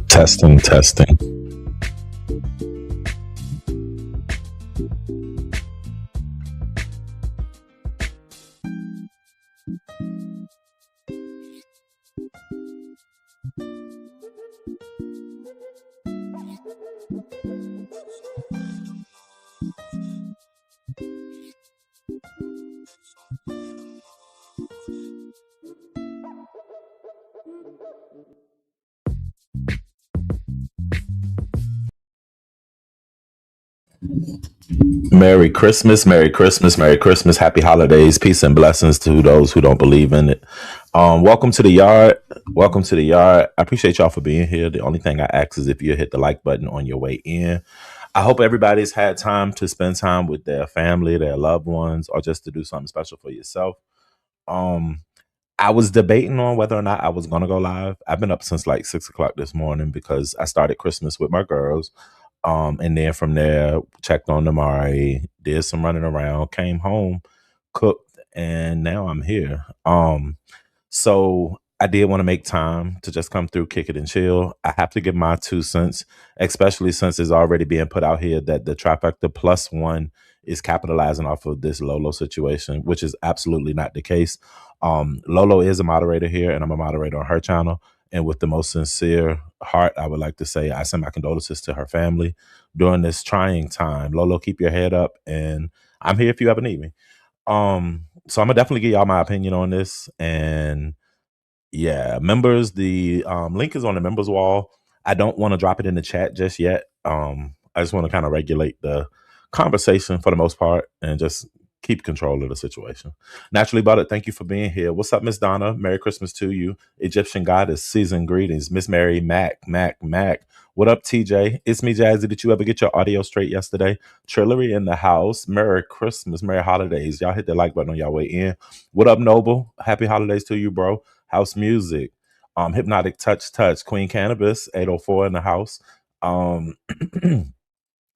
Testing, testing. Merry Christmas, Merry Christmas, Merry Christmas, Happy Holidays, peace and blessings to those who don't believe in it. Welcome to the yard. Welcome to the yard. I appreciate y'all for being here. The only thing I ask is if you hit the like button on your way in. I hope everybody's had time to spend time with their family, their loved ones, or just to do something special for yourself. Um, I was debating on whether or not I was gonna go live. I've been up since like 6 o'clock this morning because I started Christmas with my girls. And then from there, checked on the Mari, did some running around, came home, cooked, and now I'm here. So I did want to make time to just come through, kick it and chill. I have to give my 2 cents, especially since it's already being put out here that the trifecta plus one is capitalizing off of this Lolo situation, which is absolutely not the case. Lolo is a moderator here, and I'm a moderator on her channel. And with the most sincere heart, I would like to say I send my condolences to her family during this trying time. Lolo, keep your head up, and I'm here if you ever need me. So I'm gonna definitely give y'all my opinion on this. And yeah, members, the link is on the members wall. I don't want to drop it in the chat just yet. I just want to kind of regulate the conversation for the most part and just keep control of the situation. Naturally Butter, thank you for being here. What's up, Miss Donna? Merry Christmas to you. Egyptian Goddess, season greetings. Miss Mary Mac. What up, TJ? It's me, Jazzy. Did you ever get your audio straight yesterday? Trillery in the house. Merry Christmas, Merry Holidays. Y'all hit the like button on y'all way in. What up, Noble? Happy holidays to you, bro. House music. Hypnotic touch. Queen Cannabis, 804 in the house.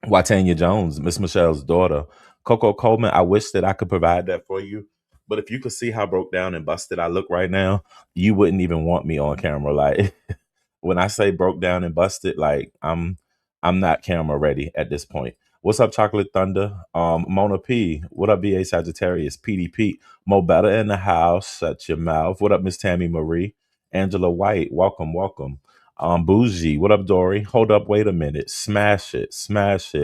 Watanya Jones, Miss Michelle's daughter. Coco Coleman, I wish that I could provide that for you. But if you could see how broke down and busted I look right now, you wouldn't even want me on camera. Like when I say broke down and busted, like I'm not camera ready at this point. What's up, Chocolate Thunder? Mona P. What up, BA Sagittarius? PDP. Mo Better in the house. Shut your mouth. What up, Miss Tammy Marie? Angela White. Welcome. Bougie. What up, Dory? Hold up, wait a minute. Smash it.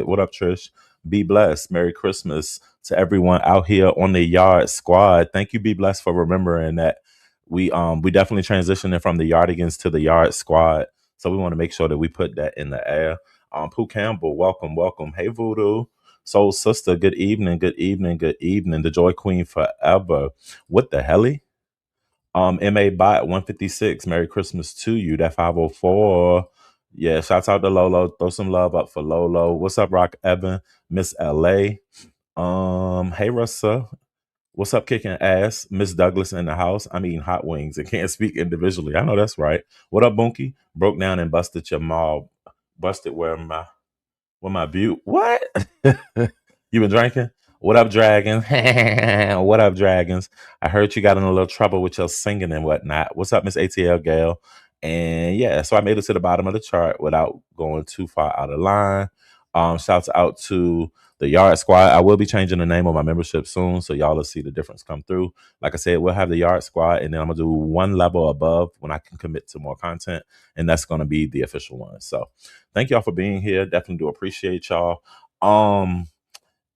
What up, Trish? Be blessed. Merry Christmas to everyone out here on the Yard Squad. Thank you, Be blessed, for remembering that we definitely transitioning from the Yardigans to the Yard Squad. So we want to make sure that we put that in the air. Pooh Campbell, welcome, welcome. Hey Voodoo. Soul Sister, good evening, good evening, good evening. The Joy Queen forever. What the helly? MA Bot 156. Merry Christmas to you. That 504. Yeah, shouts out to Lolo. Throw some love up for Lolo. What's up, Rock Evan? Miss LA. Hey Russa. What's up, kicking ass? Miss Douglas in the house. I'm eating hot wings and can't speak individually. I know that's right. What up, Bunky? Broke down and busted your maw. Busted where my butte. What? You been drinking? What up, dragons? What up, dragons? I heard you got in a little trouble with your singing and whatnot. What's up, Miss ATL Gal? And yeah, so I made it to the bottom of the chart without going too far out of line. Shouts out to the Yard Squad. I will be changing the name of my membership soon, so y'all will see the difference come through. Like I said, we'll have the Yard Squad, and then I'm gonna do one level above when I can commit to more content, and that's gonna be the official one. So thank y'all for being here. Definitely do appreciate y'all. Um,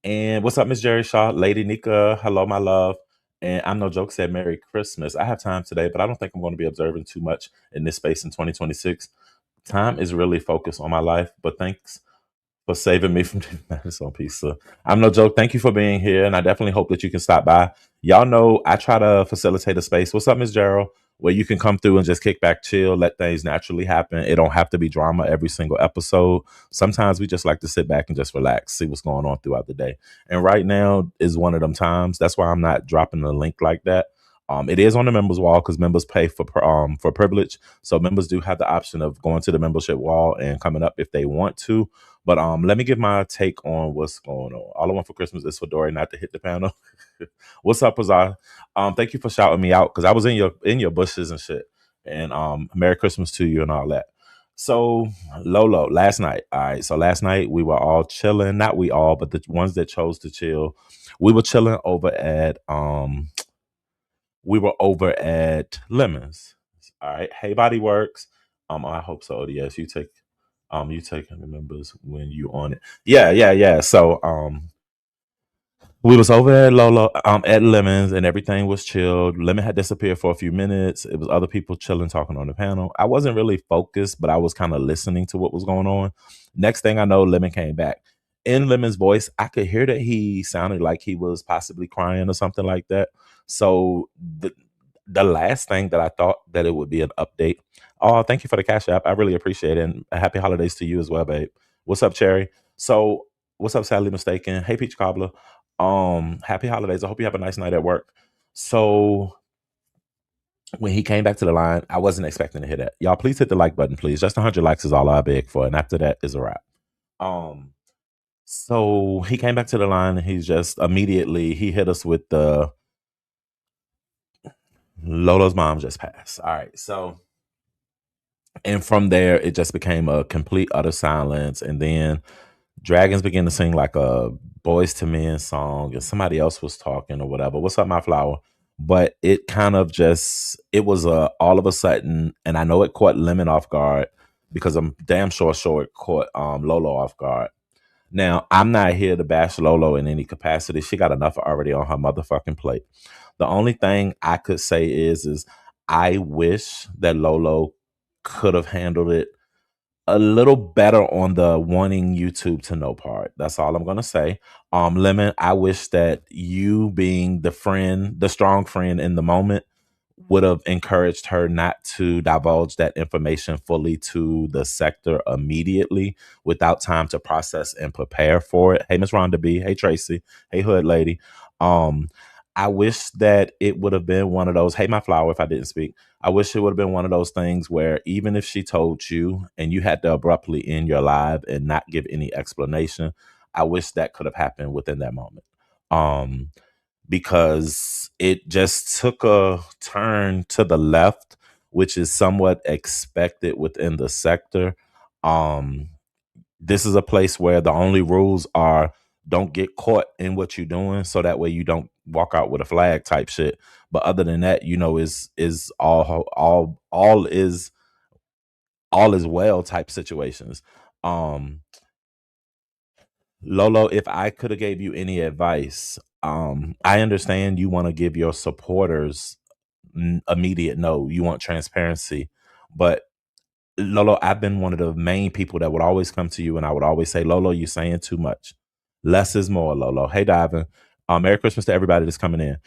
and what's up, Miss Jerry Shaw, Lady Nika? Hello, my love. And I'm no joke. Said Merry Christmas. I have time today, but I don't think I'm going to be observing too much in this space in 2026. Time is really focused on my life, but thanks for saving me from madness on pizza. I'm no joke. Thank you for being here, and I definitely hope that you can stop by. Y'all know I try to facilitate a space. What's up, Miss Gerald? Where you can come through and just kick back, chill, let things naturally happen. It don't have to be drama every single episode. Sometimes we just like to sit back and just relax, see what's going on throughout the day. And right now is one of them times. That's why I'm not dropping the link like that. It is on the members wall because members pay for privilege. So members do have the option of going to the membership wall and coming up if they want to. But let me give my take on what's going on. All I want for Christmas is for Dory not to hit the panel. What's up, Azar? Thank you for shouting me out because I was in your bushes and shit. And Merry Christmas to you and all that. So Lolo, last night. All right. So last night we were all chilling. Not we all, but the ones that chose to chill. We were chilling over at Lemons. All right. Hey Body Works. I hope so. O.D.S. You take the members when you on it. Yeah, yeah, yeah. So we was over at Lola at Lemons and everything was chilled. Lemon had disappeared for a few minutes. It was other people chilling, talking on the panel. I wasn't really focused, but I was kind of listening to what was going on. Next thing I know, Lemon came back. In Lemon's voice, I could hear that he sounded like he was possibly crying or something like that. So the last thing that I thought that it would be an update. Oh, thank you for the cash app. I really appreciate it. And happy holidays to you as well, babe. What's up, Cherry? So what's up, Sadly Mistaken? Hey, Peach Cobbler. Happy holidays. I hope you have a nice night at work. So when he came back to the line, I wasn't expecting to hear that. Y'all, please hit the like button, please. Just 100 likes is all I beg for, and after that is a wrap. Um, so he came back to the line, and he's just immediately he hit us with the Lola's mom just passed. All right, so and from there it just became a complete utter silence, and then Dragons began to sing like a Boys to Men song, and somebody else was talking or whatever. What's up, my flower? But it kind of just it was all of a sudden, and I know it caught Lemon off guard because I'm damn sure it caught Lolo off guard. Now I'm not here to bash Lolo in any capacity. She got enough already on her motherfucking plate. The only thing I could say is I wish that Lolo could have handled it a little better on the wanting YouTube to know part. That's all I'm gonna say. Lemon, I wish that you being the friend, the strong friend in the moment, would have encouraged her not to divulge that information fully to the sector immediately without time to process and prepare for it. Hey, Miss Rhonda B. Hey, Tracy. Hey, Hood Lady. Um, I wish that it would have been one of those. Hey, my flower. If I didn't speak, I wish it would have been one of those things where even if she told you and you had to abruptly end your live and not give any explanation, I wish that could have happened within that moment. Um, because it just took a turn to the left, which is somewhat expected within the sector. Um, this is a place where the only rules are don't get caught in what you're doing, so that way you don't walk out with a flag type shit. But other than that, is all is well type situations. Um, Lolo, if I could have gave you any advice, I understand you want to give your supporters immediate no, you want transparency, but Lolo, I've been one of the main people that would always come to you and I would always say, Lolo, you're saying too much. Less is more, Lolo. Hey, Divin. Merry Christmas to everybody that's coming in.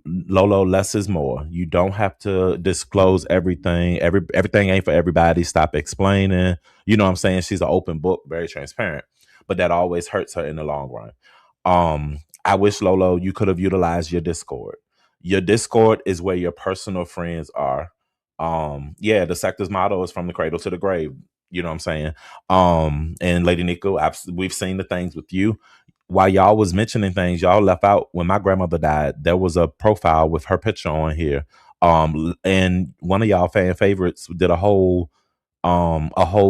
Lolo, less is more. You don't have to disclose everything. Everything ain't for everybody. Stop explaining. You know what I'm saying? She's an open book, very transparent. But that always hurts her in the long run. I wish Lolo you could have utilized your Discord. Your Discord is where your personal friends are. Yeah, the sector's motto is from the cradle to the grave. You know what I'm saying? And Lady Nico, we've seen the things with you. While y'all was mentioning things, y'all left out when my grandmother died. There was a profile with her picture on here. And one of y'all fan favorites did a whole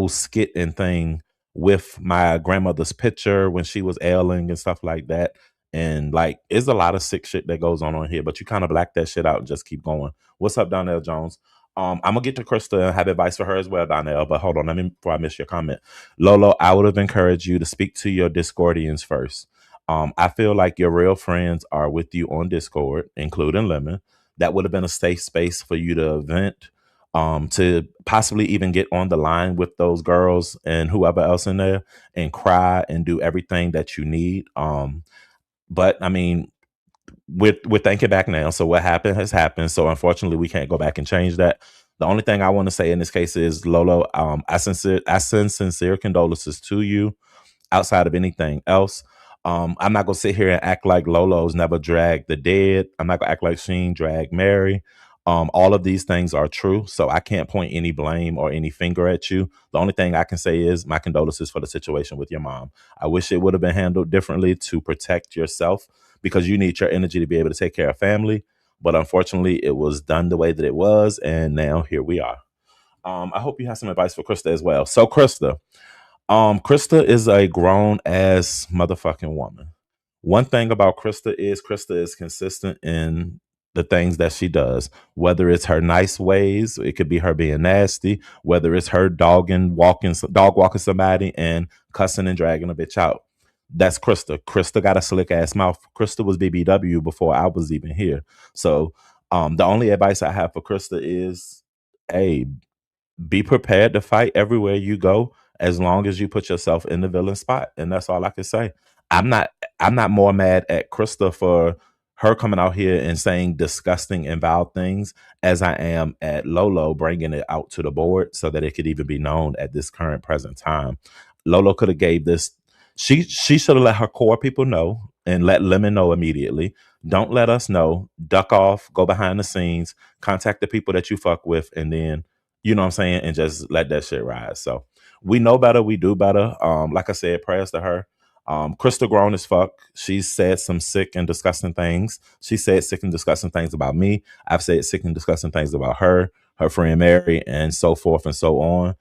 skit and thing with my grandmother's picture when she was ailing and stuff like that. And like, it's a lot of sick shit that goes on here, but you kind of black that shit out and just keep going. What's up, Donnell Jones? I'm gonna get to Krista and have advice for her as well, Donnell. But hold on, let me before I miss your comment, Lolo. I would have encouraged you to speak to your Discordians first. I feel like your real friends are with you on Discord, including Lemon. That would have been a safe space for you to vent, to possibly even get on the line with those girls and whoever else in there and cry and do everything that you need. But I mean, we're thinking back now. So what happened has happened. So unfortunately, we can't go back and change that. The only thing I want to say in this case is Lolo. I send sincere condolences to you outside of anything else. I'm not gonna sit here and act like Lolo's never dragged the dead. I'm not gonna act like she ain't dragged Mary. All of these things are true, so I can't point any blame or any finger at you. The only thing I can say is my condolences for the situation with your mom. I wish it would have been handled differently to protect yourself because you need your energy to be able to take care of family. But unfortunately, it was done the way that it was, and now here we are. I hope you have some advice for Krista as well. So, Krista is a grown ass motherfucking woman. One thing about Krista is consistent in the things that she does. Whether it's her nice ways, it could be her being nasty. Whether it's her dog walking somebody and cussing and dragging a bitch out. That's Krista. Krista got a slick ass mouth. Krista was BBW before I was even here. So, the only advice I have for Krista is, hey, be prepared to fight everywhere you go as long as you put yourself in the villain spot, and that's all I can say. I'm not more mad at Krista for her coming out here and saying disgusting and vile things as I am at Lolo bringing it out to the board so that it could even be known at this current present time. Lolo could have gave this, she should have let her core people know and let Lemon know immediately. Don't let us know, duck off, go behind the scenes, contact the people that you fuck with, and then, you know what I'm saying, and just let that shit rise. So we know better, we do better. Like I said, prayers to her. Crystal grown as fuck. She said some sick and disgusting things. She said sick and disgusting things about me. I've said sick and disgusting things about her friend Mary, and so forth and so on.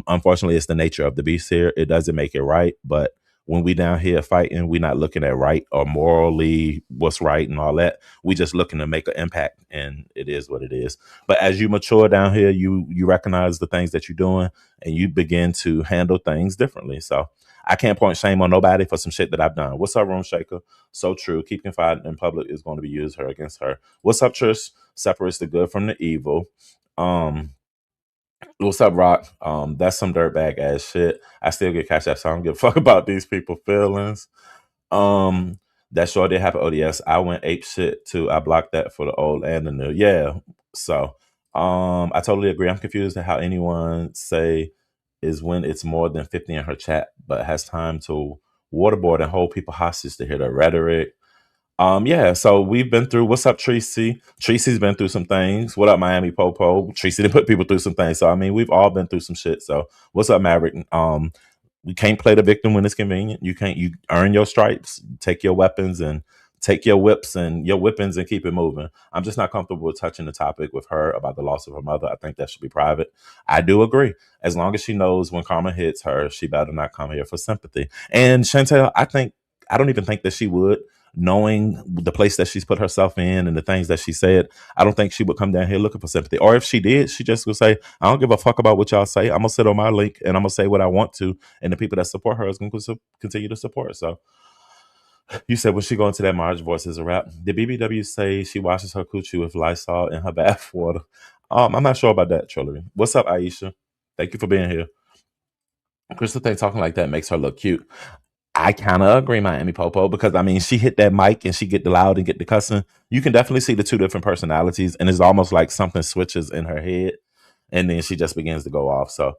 Unfortunately, it's the nature of the beast here. It doesn't make it right, but when we down here fighting, we not looking at right or morally what's right and all that. We just looking to make an impact, and it is what it is. But as you mature down here, you recognize the things that you're doing, and you begin to handle things differently. So I can't point shame on nobody for some shit that I've done. What's up, Room Shaker? So true. Keep confiding in public is going to be used her against her. What's up, Trish? Separates the good from the evil. Um, what's up, Rock? That's some dirtbag ass shit. I still get cash app, so I don't give a fuck about these people feelings. Um, that sure did happen. O.D.S. I went ape shit too. I blocked that for the old and the new. Yeah. So, I totally agree. I'm confused at how anyone say is when it's more than 50 in her chat, but has time to waterboard and hold people hostage to hear the rhetoric. Yeah, so we've been through. What's up, Tracy? Tracy's been through some things. What up, Miami Popo? Tracy did put people through some things. So I mean, we've all been through some shit. So what's up, Maverick? We can't play the victim when it's convenient. You earn your stripes, take your weapons and take your whips and your whippings and keep it moving. I'm just not comfortable with touching the topic with her about the loss of her mother. I think that should be private. I do agree. As long as she knows when karma hits her, she better not come here for sympathy. And Chantel, I don't even think that she would. knowing the place that she's put herself in and the things that she said, I don't think she would come down here looking for sympathy. Or if she did, she just would say, I don't give a fuck about what y'all say. I'm gonna sit on my link and I'm gonna say what I want to, and the people that support her is gonna continue to support. So you said when she go into that Marge voice is a rap. Did BBW say she washes her coochie with Lysol in her bath water? I'm not sure about that, Trillery. What's up, Aisha? Thank you for being here. Crystal think talking like that makes her look cute. I kind of agree, Miami Popo, because I mean, she hit that mic and she get the loud and get the cussing. You can definitely see the two different personalities, and it's almost like something switches in her head, and then she just begins to go off. So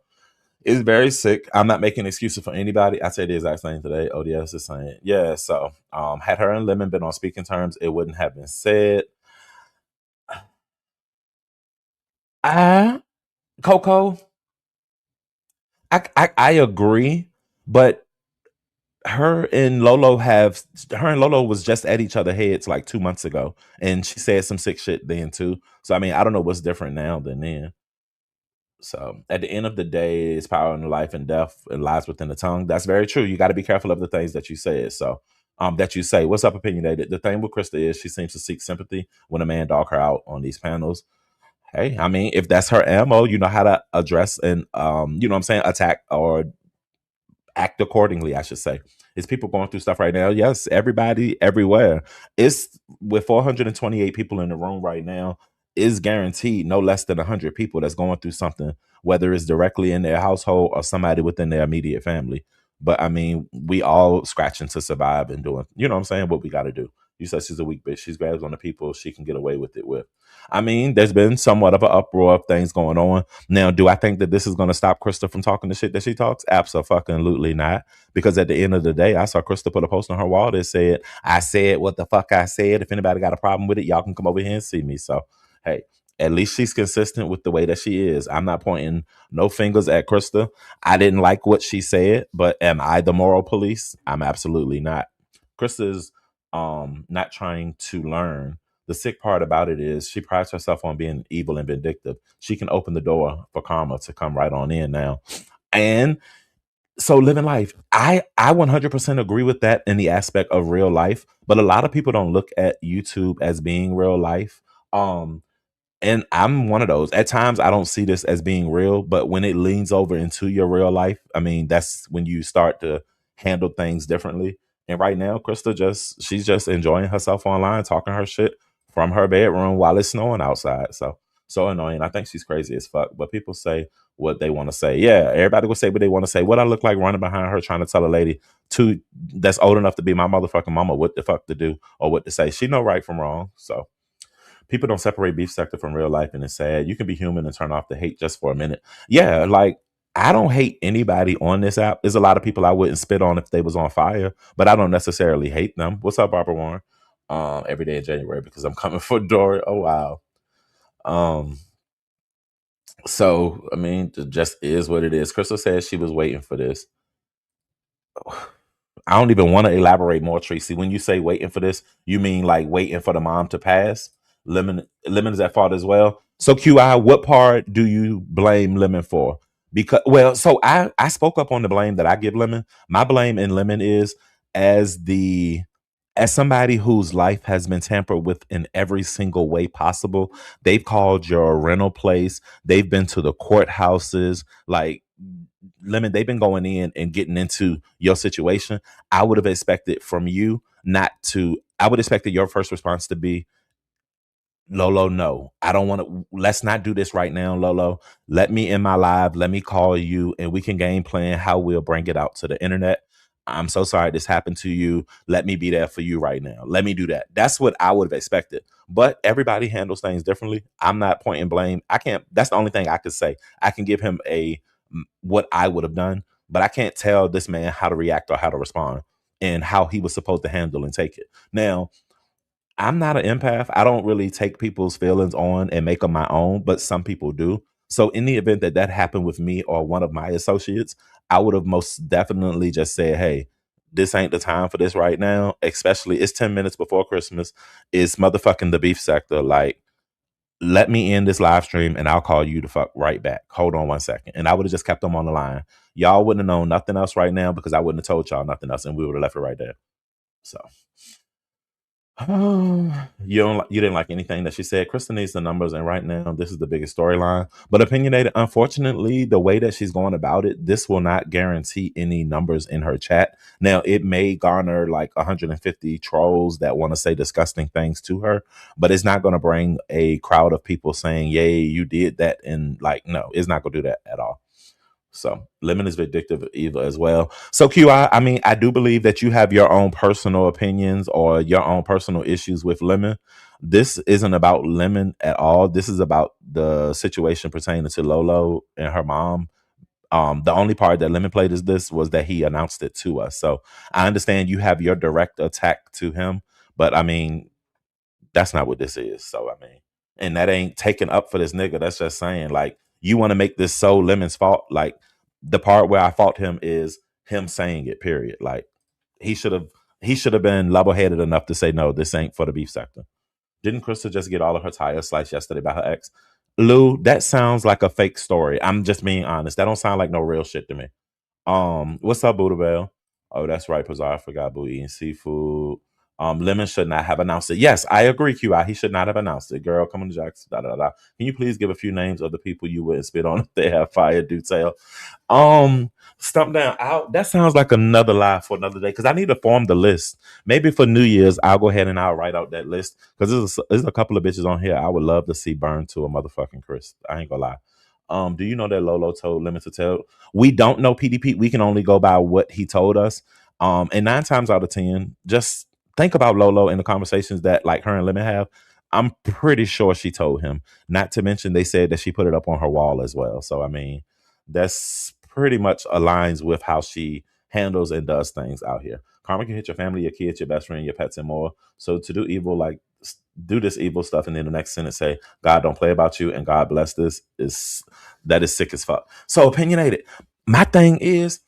it's very sick. I'm not making excuses for anybody. I say the exact same today. O.D.S is saying, yeah. So had her and Lemon been on speaking terms, it wouldn't have been said. Coco, I agree, but her and Lolo was just at each other heads like 2 months ago, and she said some sick shit then too. So I mean, I don't know what's different now than then. So at the end of the day, it's power in life and death and lies within the tongue. That's very true. You got to be careful of the things that you say. So that you say. What's up, opinionated? The thing with Krista is she seems to seek sympathy when a man dog her out on these panels. Hey, I mean, if that's her ammo, you know how to address and you know what I'm saying, attack or act accordingly, I should say. Is people going through stuff right now? Yes, everybody, everywhere. It's with 428 people in the room right now, is guaranteed no less than 100 people that's going through something, whether it's directly in their household or somebody within their immediate family. But I mean, we all scratching to survive and doing, you know what I'm saying, what we got to do. You said she's a weak bitch. She's grabs on the people she can get away with it with. I mean, there's been somewhat of an uproar of things going on. Now, do I think that this is going to stop Krista from talking the shit that she talks? Absolutely not. Because at the end of the day, I saw Krista put a post on her wall that said, I said what the fuck I said. If anybody got a problem with it, y'all can come over here and see me. So, hey, at least she's consistent with the way that she is. I'm not pointing no fingers at Krista. I didn't like what she said, but am I the moral police? I'm absolutely not. Krista's not trying to learn. The sick part about it is she prides herself on being evil and vindictive. She can open the door for karma to come right on in now. And so living life, I 100% agree with that in the aspect of real life, but a lot of people don't look at YouTube as being real life. Um and I'm one of those. At times, I don't see this as being real, but when it leans over into your real life, I mean, that's when you start to handle things differently. And right now, she's just enjoying herself online, talking her shit from her bedroom while it's snowing outside. So annoying. I think she's crazy as fuck. But people say what they want to say. Yeah, everybody will say what they want to say. What I look like running behind her trying to tell a lady that's old enough to be my motherfucking mama what the fuck to do or what to say. She know right from wrong. So people don't separate beef sector from real life, and it's sad. You can be human and turn off the hate just for a minute. Yeah, like I don't hate anybody on this app. There's a lot of people I wouldn't spit on if they was on fire, but I don't necessarily hate them. What's up, Barbara Warren? Every day in January because I'm coming for Dory. Oh wow. Um, so I mean, it just is what it is. Crystal says she was waiting for this. I don't even want to elaborate more, Tracy. When you say waiting for this, you mean like waiting for the mom to pass? Lemon is at fault as well. So QI, what part do you blame Lemon for? Because well, so I spoke up on the blame that I give Lemon. My blame in Lemon is as the as somebody whose life has been tampered with in every single way possible. They've called your rental place. They've been to the courthouses. Like Lemon, they've been going in and getting into your situation. I would have expected from you not to. I would expect that your first response to be, Lolo, no, I don't want to. Let's not do this right now, Lolo. Let me in my live. Let me call you, and we can game plan how we'll bring it out to the internet. I'm so sorry this happened to you. Let me be there for you right now. Let me do that. That's what I would have expected. But everybody handles things differently. I'm not pointing blame. I can't. That's the only thing I could say. I can give him what I would have done, but I can't tell this man how to react or how to respond and how he was supposed to handle and take it. Now, I'm not an empath. I don't really take people's feelings on and make them my own, but some people do. So in the event that that happened with me or one of my associates, I would have most definitely just said, "Hey, this ain't the time for this right now. Especially it's 10 minutes before Christmas. It's motherfucking the beef sector. Like, let me end this live stream and I'll call you the fuck right back. Hold on 1 second." And I would have just kept them on the line. Y'all wouldn't have known nothing else right now because I wouldn't have told y'all nothing else, and we would have left it right there. So You didn't like anything that she said. Krista needs the numbers, and right now this is the biggest storyline. But opinionated, unfortunately, the way that she's going about it, this will not guarantee any numbers in her chat. Now it may garner like 150 trolls that want to say disgusting things to her, but it's not going to bring a crowd of people saying, "Yay, you did that!" And like, no, it's not going to do that at all. So lemon is vindictive evil as well. So I mean, I do believe that you have your own personal opinions or your own personal issues with lemon. This isn't about lemon at all. This is about the situation pertaining to Lolo and her mom. The only part that lemon played is this was that he announced it to us. So I understand you have your direct attack to him, but I mean, that's not what this is. So I mean, and that ain't taking up for this nigga. That's just saying like you want to make this so Lemon's fault. Like the part where I fault him is him saying it. Period. Like he should have he should have been level headed enough to say no. This ain't for the beef sector. Didn't Krista just get all of her tires sliced yesterday by her ex? Lou, that sounds like a fake story. I'm just being honest. That don't sound like no real shit to me. What's up, Buddha Bell? Oh, that's right, Pazar. I forgot Boo eating seafood. Lemon should not have announced it. Yes, I agree, QI. He should not have announced it. Girl, come on, Jax. Da, da, da. Can you please give a few names of the people you would spit on if they have fire? Do tell. Um, Stump down out. That sounds like another lie for another day because I need to form the list. Maybe for New Year's, I'll go ahead and I'll write out that list because there's a couple of bitches on here I would love to see burn to a motherfucking crisp. I ain't gonna lie. Do you know that Lolo told Lemon to tell? We don't know PDP. We can only go by what he told us. And 9 times out of 10, just think about Lolo in the conversations that like her and Lemon have. I'm pretty sure she told him. Not to mention they said that she put it up on her wall as well. So I mean, that's pretty much aligns with how she handles and does things out here. Karma can hit your family, your kids, your best friend, your pets, and more. So to do evil, like do this evil stuff, and then the next sentence say, "God don't play about you," and God bless this is that is sick as fuck. So opinionated. My thing is,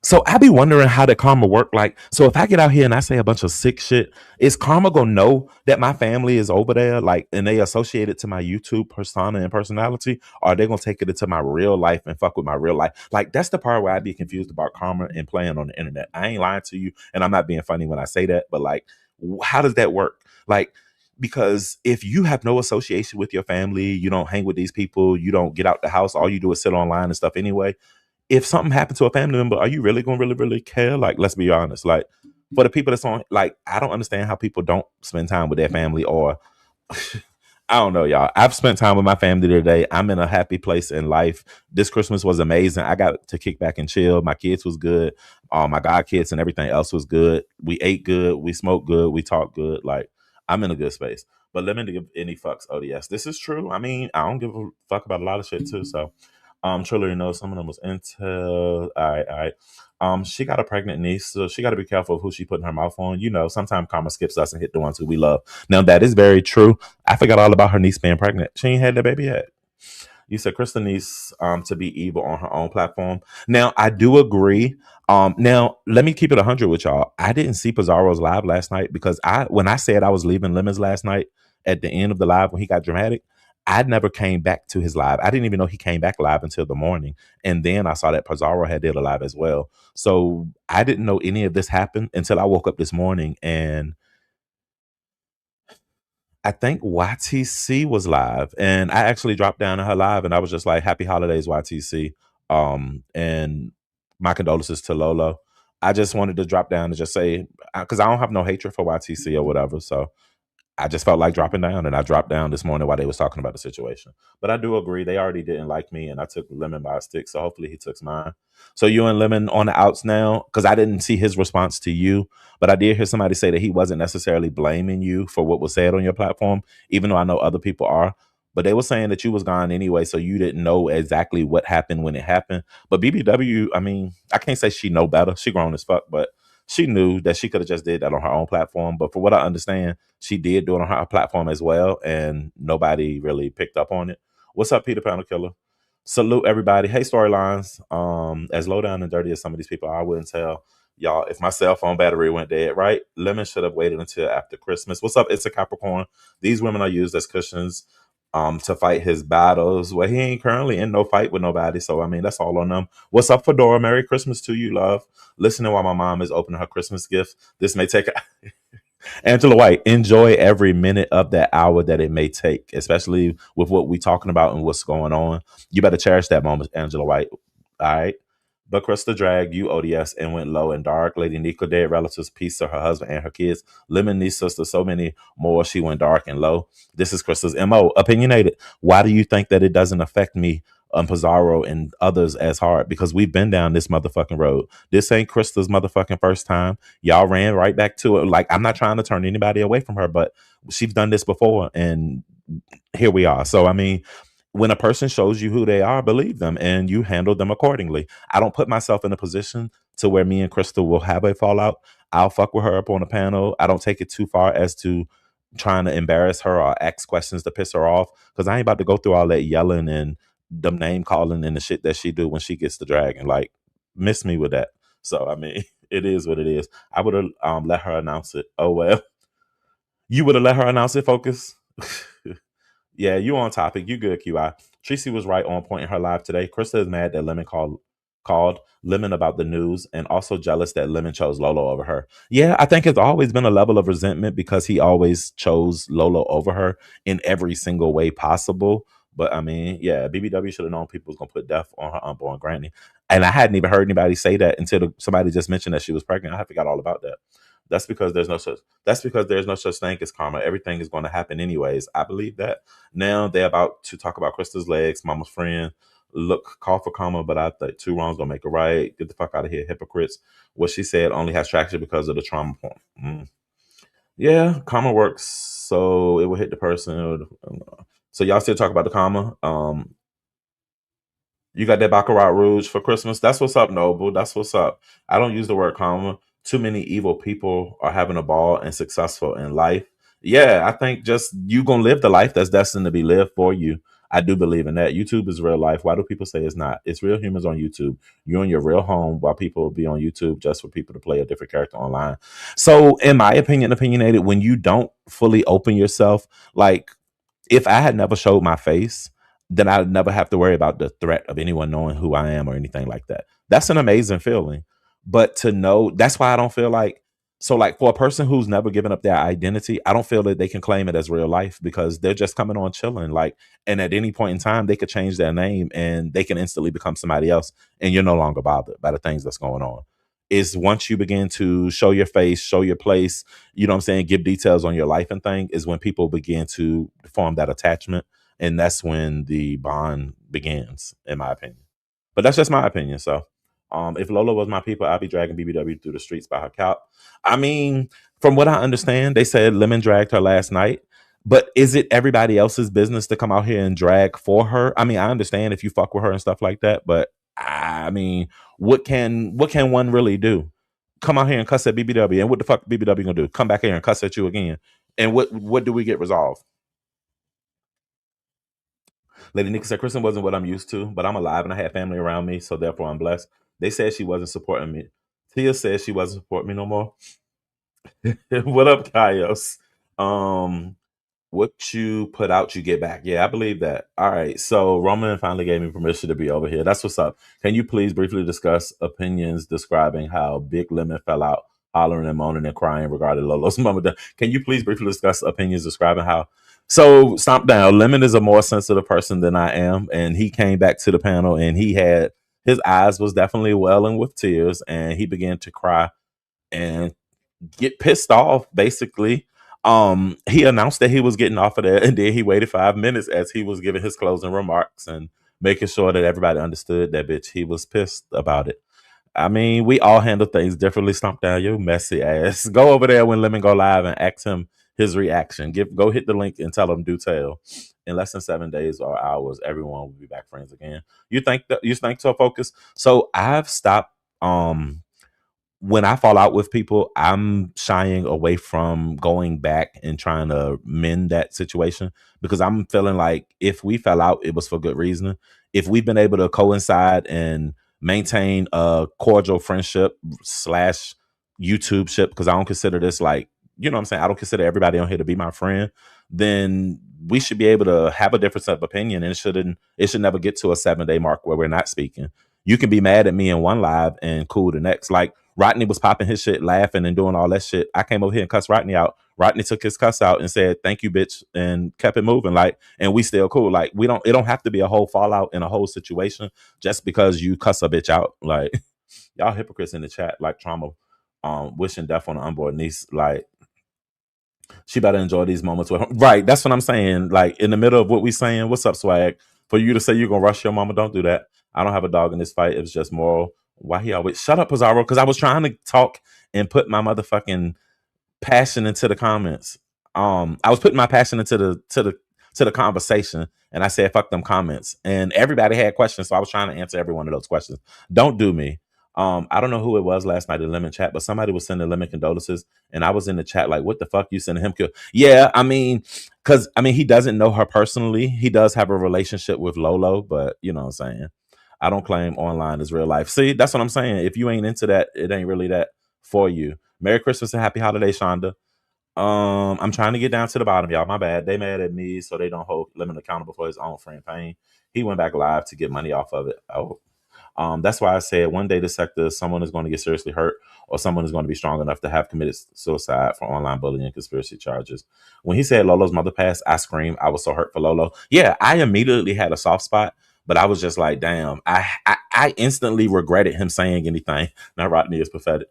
so I be wondering how the karma work. Like, so if I get out here and I say a bunch of sick shit, is karma gonna know that my family is over there, like, and they associate it to my YouTube persona and personality, or are they gonna take it into my real life and fuck with my real life? Like, that's the part where I be confused about karma and playing on the internet. I ain't lying to you, and I'm not being funny when I say that, but like, how does that work? Like, because if you have no association with your family, you don't hang with these people, you don't get out the house, all you do is sit online and stuff anyway, if something happened to a family member, are you really gonna really care? Like, let's be honest. Like, for the people that's on, like, I don't understand how people don't spend time with their family or I don't know, y'all. I've spent time with my family today. I'm in a happy place in life. This Christmas was amazing. I got to kick back and chill. My kids was good. My god kids and everything else was good. We ate good. We smoked good. We talked good. Like, I'm in a good space. But let me give any fucks. O.D.S. This is true. I mean, I don't give a fuck about a lot of shit too. So Triller knows some of them was intel. All right, all right. She got a pregnant niece, so she got to be careful of who she putting her mouth on. You know, sometimes karma skips us and hit the ones who we love. Now that is very true. I forgot all about her niece being pregnant. She ain't had that baby yet. You said Krista needs to be evil on her own platform. Now, I do agree. Now, let me keep it 100 with y'all. I didn't see Pizarro's live last night because when I said I was leaving Lemons last night at the end of the live when he got dramatic, I never came back to his live. I didn't even know he came back live until the morning. And then I saw that Pizarro had did a live as well. So I didn't know any of this happened until I woke up this morning and I think YTC was live, and I actually dropped down to her live, and I was just like, "Happy holidays, YTC," and my condolences to Lolo. I just wanted to drop down and just say because I don't have no hatred for YTC or whatever, so I just felt like dropping down, and I dropped down this morning while they was talking about the situation. But I do agree they already didn't like me, and I took Lemon by a stick, so hopefully he took mine. So you and Lemon on the outs now, because I didn't see his response to you, but I did hear somebody say that he wasn't necessarily blaming you for what was said on your platform, even though I know other people are. But they were saying that you was gone anyway, so you didn't know exactly what happened when it happened. But BBW, I mean, I can't say she know better. She grown as fuck, but she knew that she could have just did that on her own platform. But for what I understand, she did do it on her platform as well, and nobody really picked up on it. What's up, Peter Pound Killer? Salute everybody. Hey, storylines. As low down and dirty as some of these people are, I wouldn't tell y'all if my cell phone battery went dead, right? Lemon should have waited until after Christmas. What's up? It's a Capricorn. These women are used as cushions to fight his battles. Well, he ain't currently in no fight with nobody. So I mean that's all on them. What's up, Fedora? Merry Christmas to you, love. Listening while my mom is opening her Christmas gift. This may take Angela White, enjoy every minute of that hour that it may take, especially with what we're talking about and what's going on. You better cherish that moment, Angela White. All right. But Krista dragged you, O.D.S., and went low and dark. Lady Nika, dead relatives, peace to her husband and her kids. Lemon, niece, sister, so many more. She went dark and low. This is Krista's MO. Opinionated. Why do you think that it doesn't affect me, Pizarro, and others as hard? Because we've been down this motherfucking road. This ain't Krista's motherfucking first time. Y'all ran right back to it. Like, I'm not trying to turn anybody away from her, but she's done this before, and here we are. So, I mean, when a person shows you who they are, believe them and you handle them accordingly. I don't put myself in a position to where me and Crystal will have a fallout. I'll fuck with her up on a panel. I don't take it too far as to trying to embarrass her or ask questions to piss her off, because I ain't about to go through all that yelling and the name calling and the shit that she do when she gets the dragon. Like, miss me with that. So I mean, it is what it is. I would have let her announce it. Oh well, you would have let her announce it. Focus. Yeah, you on topic. You good, QI. Tracy was right on point in her live today. Krista is mad that Lemon called Lemon about the news, and also jealous that Lemon chose Lolo over her. Yeah, I think it's always been a level of resentment because he always chose Lolo over her in every single way possible. But I mean, yeah, BBW should have known people was gonna put death on her unborn granny. And I hadn't even heard anybody say that until somebody just mentioned that she was pregnant. I forgot all about that. That's because there's no such thing as karma. Everything is going to happen anyways. I believe that. Now they're about to talk about Krista's legs, mama's friend. Look, call for karma, but I think two wrongs gonna make a right. Get the fuck out of here, hypocrites. What she said only has traction because of the trauma point. Yeah, karma works, so it will hit the person. So y'all still talk about the karma. You got that Baccarat Rouge for Christmas. That's what's up, Noble. That's what's up. I don't use the word karma. Too many evil people are having a ball and successful in life. Yeah, I think just you gonna live the life that's destined to be lived for you. I do believe in that. YouTube is real life. Why do people say it's not? It's real humans on YouTube. You're in your real home while people be on YouTube just for people to play a different character online. So, in my opinion, opinionated, when you don't fully open yourself, like if I had never showed my face, then I'd never have to worry about the threat of anyone knowing who I am or anything like that. That's an amazing feeling. But to know, that's why I don't feel like, so like for a person who's never given up their identity, I don't feel that they can claim it as real life because they're just coming on chilling. Like, and at any point in time, they could change their name and they can instantly become somebody else. And you're no longer bothered by the things that's going on. Is once you begin to show your face, show your place, you know what I'm saying, give details on your life and thing, is when people begin to form that attachment, and that's when the bond begins, in my opinion. But that's just my opinion. So if Lola was my people, I'd be dragging BBW through the streets by her couch. I mean, from what I understand, they said Lemon dragged her last night. But is it everybody else's business to come out here and drag for her? I mean, I understand if you fuck with her and stuff like that, but I mean, what can one really do? Come out here and cuss at BBW, and what the fuck BBW gonna do? Come back here and cuss at you again? And what do we get resolved? Lady Nikki said, Kristen wasn't what I'm used to, but I'm alive and I had family around me, so therefore I'm blessed. They said she wasn't supporting me. Tia said she wasn't supporting me no more. What up, Kaios? Um, what you put out, you get back. Yeah, I believe that. All right. So Roman finally gave me permission to be over here. That's what's up. Can you please briefly discuss opinions describing how Big Lemon fell out, hollering and moaning and crying regarding Lolo's mama? Can you please briefly discuss opinions describing how? So stomp down. Lemon is a more sensitive person than I am, and he came back to the panel and he had his eyes was definitely welling with tears, and he began to cry and get pissed off basically. He announced that he was getting off of there, and then he waited 5 minutes as he was giving his closing remarks and making sure that everybody understood that bitch he was pissed about it. I mean, we all handle things differently. Stomp down your messy ass. Go over there when Lemon go live and ask him his reaction. Go hit the link and tell him do tell. In less than 7 days or hours, everyone will be back friends again. You think so? Focus. So I've stopped when I fall out with people, I'm shying away from going back and trying to mend that situation, because I'm feeling like if we fell out, it was for good reason. If we've been able to coincide and maintain a cordial friendship slash YouTube ship, because I don't consider this like, you know what I'm saying? I don't consider everybody on here to be my friend. Then we should be able to have a difference of opinion, and it should never get to a 7 day mark where we're not speaking. You can be mad at me in one live and cool the next. Like Rodney was popping his shit, laughing and doing all that shit. I came over here and cussed Rodney out. Rodney took his cuss out and said, "Thank you, bitch," and kept it moving. Like, and we still cool. Like, we don't. It don't have to be a whole fallout in a whole situation just because you cuss a bitch out. Like, y'all hypocrites in the chat. Like Trauma, wishing death on the unborn niece. Like, she better enjoy these moments with her. Right. That's what I'm saying. Like in the middle of what we saying, what's up, swag? For you to say you're gonna rush your mama, don't do that. I don't have a dog in this fight. It was just moral. Why he always shut up, Pizarro? Because I was trying to talk and put my motherfucking passion into the comments. I was putting my passion into the conversation, and I said, "Fuck them comments." And everybody had questions, so I was trying to answer every one of those questions. Don't do me. I don't know who it was last night in Lemon chat, but somebody was sending Lemon condolences, and I was in the chat like, "What the fuck you sending him?" Yeah, I mean, because he doesn't know her personally. He does have a relationship with Lolo, but you know what I'm saying. I don't claim online is real life. See, that's what I'm saying. If you ain't into that, it ain't really that for you. Merry Christmas and happy holidays, Shonda. I'm trying to get down to the bottom, y'all. My bad. They mad at me, so they don't hold Lemon accountable for his own friend pain. He went back live to get money off of it. Oh, that's why I said one day the sector, someone is going to get seriously hurt or someone is going to be strong enough to have committed suicide for online bullying and conspiracy charges. When he said Lolo's mother passed, I screamed. I was so hurt for Lolo. Yeah, I immediately had a soft spot, but I was just like, damn. I instantly regretted him saying anything. Now Rodney is pathetic.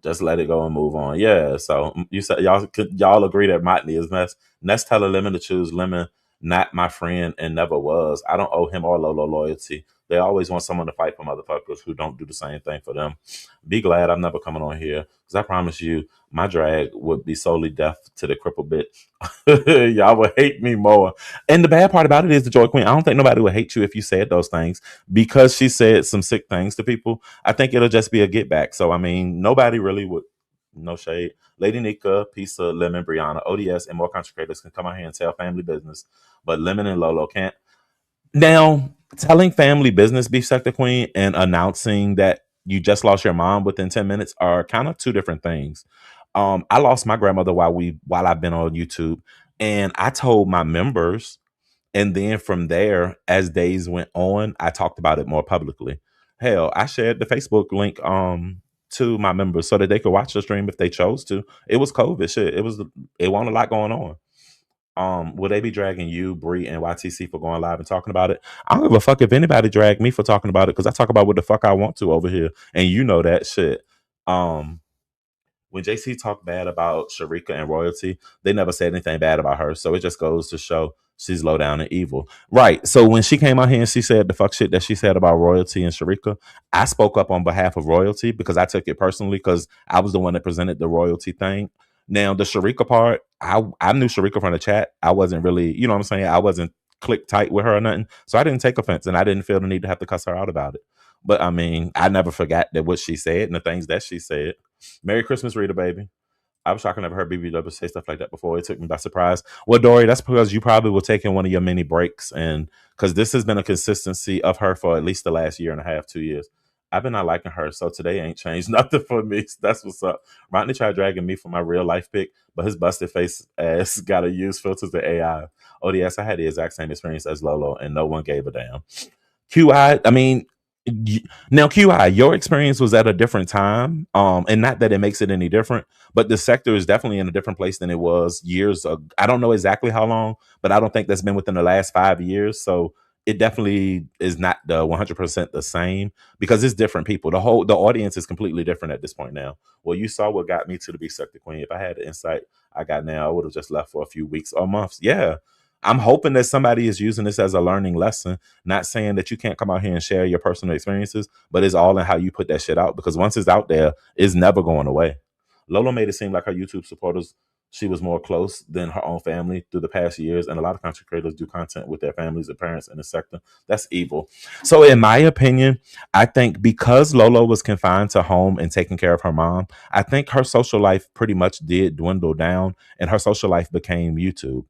Just let it go and move on. Yeah. So you said y'all agree that Rodney is mess. Ness telling Lemon to choose Lemon, not my friend, and never was. I don't owe him or Lolo loyalty. They always want someone to fight for motherfuckers who don't do the same thing for them. Be glad I'm never coming on here because I promise you, my drag would be solely death to the cripple bitch. Y'all would hate me more. And the bad part about it is the Joy Queen. I don't think nobody would hate you if you said those things because she said some sick things to people. I think it'll just be a get back. So I mean, nobody really would. No shade. Lady Nika, Pizza, Lemon, Brianna, O.D.S, and more content creators can come out here and tell family business, but Lemon and Lolo can't. Now, telling family business, Beef Sector Queen, and announcing that you just lost your mom within 10 minutes are kind of two different things. I lost my grandmother while I've been on YouTube, and I told my members, and then from there, as days went on, I talked about it more publicly. Hell, I shared the Facebook link to my members so that they could watch the stream if they chose to. It was COVID shit. It wasn't a lot going on. Will they be dragging you, Bree, and YTC for going live and talking about it? I don't give a fuck if anybody drag me for talking about it because I talk about what the fuck I want to over here, and you know that shit. Um, when JC talked bad about Sharika and royalty, they never said anything bad about her. So it just goes to show she's low down and evil. Right. So when she came out here and she said the fuck shit that she said about royalty and Sharika, I spoke up on behalf of royalty because I took it personally because I was the one that presented the royalty thing. Now the Sharika part, I knew Sharika from the chat. I wasn't really, you know what I'm saying? I wasn't click tight with her or nothing. So I didn't take offense and I didn't feel the need to have to cuss her out about it. But I mean, I never forgot that what she said and the things that she said. Merry Christmas, Rita, baby. I was shocked I never heard BBW say stuff like that before. It took me by surprise. Well, Dory, that's because you probably were taking one of your mini breaks, and because this has been a consistency of her for at least the last year and a half, 2 years. I've been not liking her, so today ain't changed nothing for me. That's what's up. Rodney tried dragging me for my real life pic, but his busted face ass got to use filters and AI. O.D.S, I had the exact same experience as Lolo, and no one gave a damn. I mean, now QI, your experience was at a different time, and not that it makes it any different, but the sector is definitely in a different place than it was years ago. I don't know exactly how long, but I don't think that's been within the last 5 years. So it definitely is not the 100% the same because it's different people. The audience is completely different at this point now. Well, you saw what got me to the Be Sector Queen. If I had the insight I got now, I would have just left for a few weeks or months. Yeah. I'm hoping that somebody is using this as a learning lesson, not saying that you can't come out here and share your personal experiences, but it's all in how you put that shit out because once it's out there, it's never going away. Lola made it seem like her YouTube supporters, she was more close than her own family through the past years. And a lot of content creators do content with their families and parents in the sector. That's evil. So, in my opinion, I think because Lolo was confined to home and taking care of her mom, I think her social life pretty much did dwindle down and her social life became YouTube.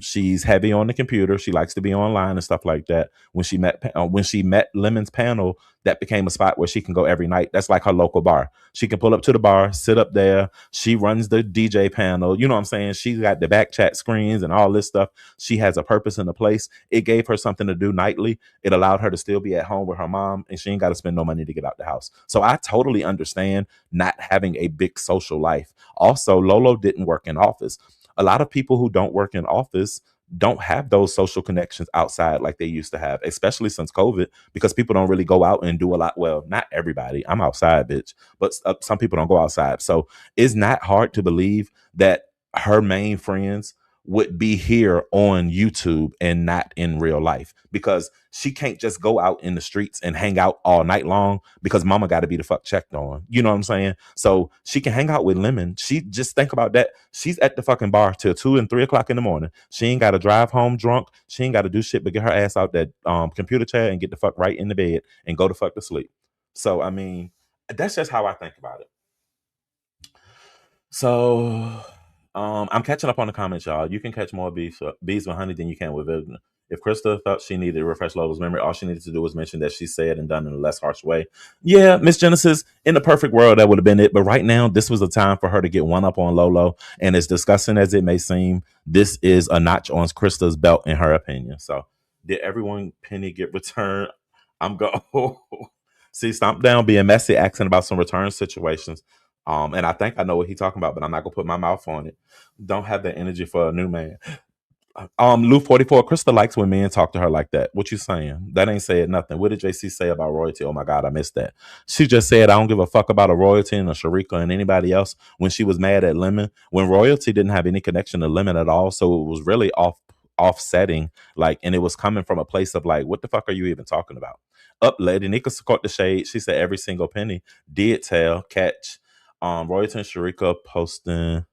She's heavy on the computer. She likes to be online and stuff like that. When she met Lemon's panel, that became a spot where she can go every night. That's like her local bar. She can pull up to the bar, sit up there. She runs the DJ panel. You know what I'm saying? She's got the back chat screens and all this stuff. She has a purpose in the place. It gave her something to do nightly. It allowed her to still be at home with her mom, and she ain't got to spend no money to get out the house. So I totally understand not having a big social life. Also, Lolo didn't work in office. A lot of people who don't work in office don't have those social connections outside like they used to have, especially since COVID, because people don't really go out and do a lot. Well, not everybody. I'm outside, bitch, but some people don't go outside. So it's not hard to believe that her main friends would be here on YouTube and not in real life, because she can't just go out in the streets and hang out all night long because mama got to be the fuck checked on. You know what I'm saying? So she can hang out with Lemon. She just think about that. She's at the fucking bar till 2 and 3 o'clock in the morning. She ain't got to drive home drunk. She ain't got to do shit but get her ass out that computer chair and get the fuck right in the bed and go the fuck to sleep. So, I mean, that's just how I think about it. So, I'm catching up on the comments, y'all. You can catch more bees with honey than you can with vinegar. If Krista felt she needed to refresh Lola's memory, all she needed to do was mention that she said and done in a less harsh way. Yeah, Miss Genesis, in the perfect world, that would have been it. But right now, this was a time for her to get one up on Lolo. And as disgusting as it may seem, this is a notch on Krista's belt, in her opinion. So, did everyone penny get returned? I'm going. See, stomp down being messy, asking about some return situations. And I think I know what he's talking about, but I'm not gonna put my mouth on it. Don't have the energy for a new man. Lou 44, Krista likes when men talk to her like that. What you saying? That ain't said nothing. What did JC say about royalty? Oh my God, I missed that. She just said I don't give a fuck about a royalty and a Sharika and anybody else when she was mad at Lemon. When royalty didn't have any connection to Lemon at all. So it was really offsetting, like, and it was coming from a place of like, what the fuck are you even talking about? Up lady, Nika caught the shade. She said every single penny did tell catch. Royalty and Sharika posting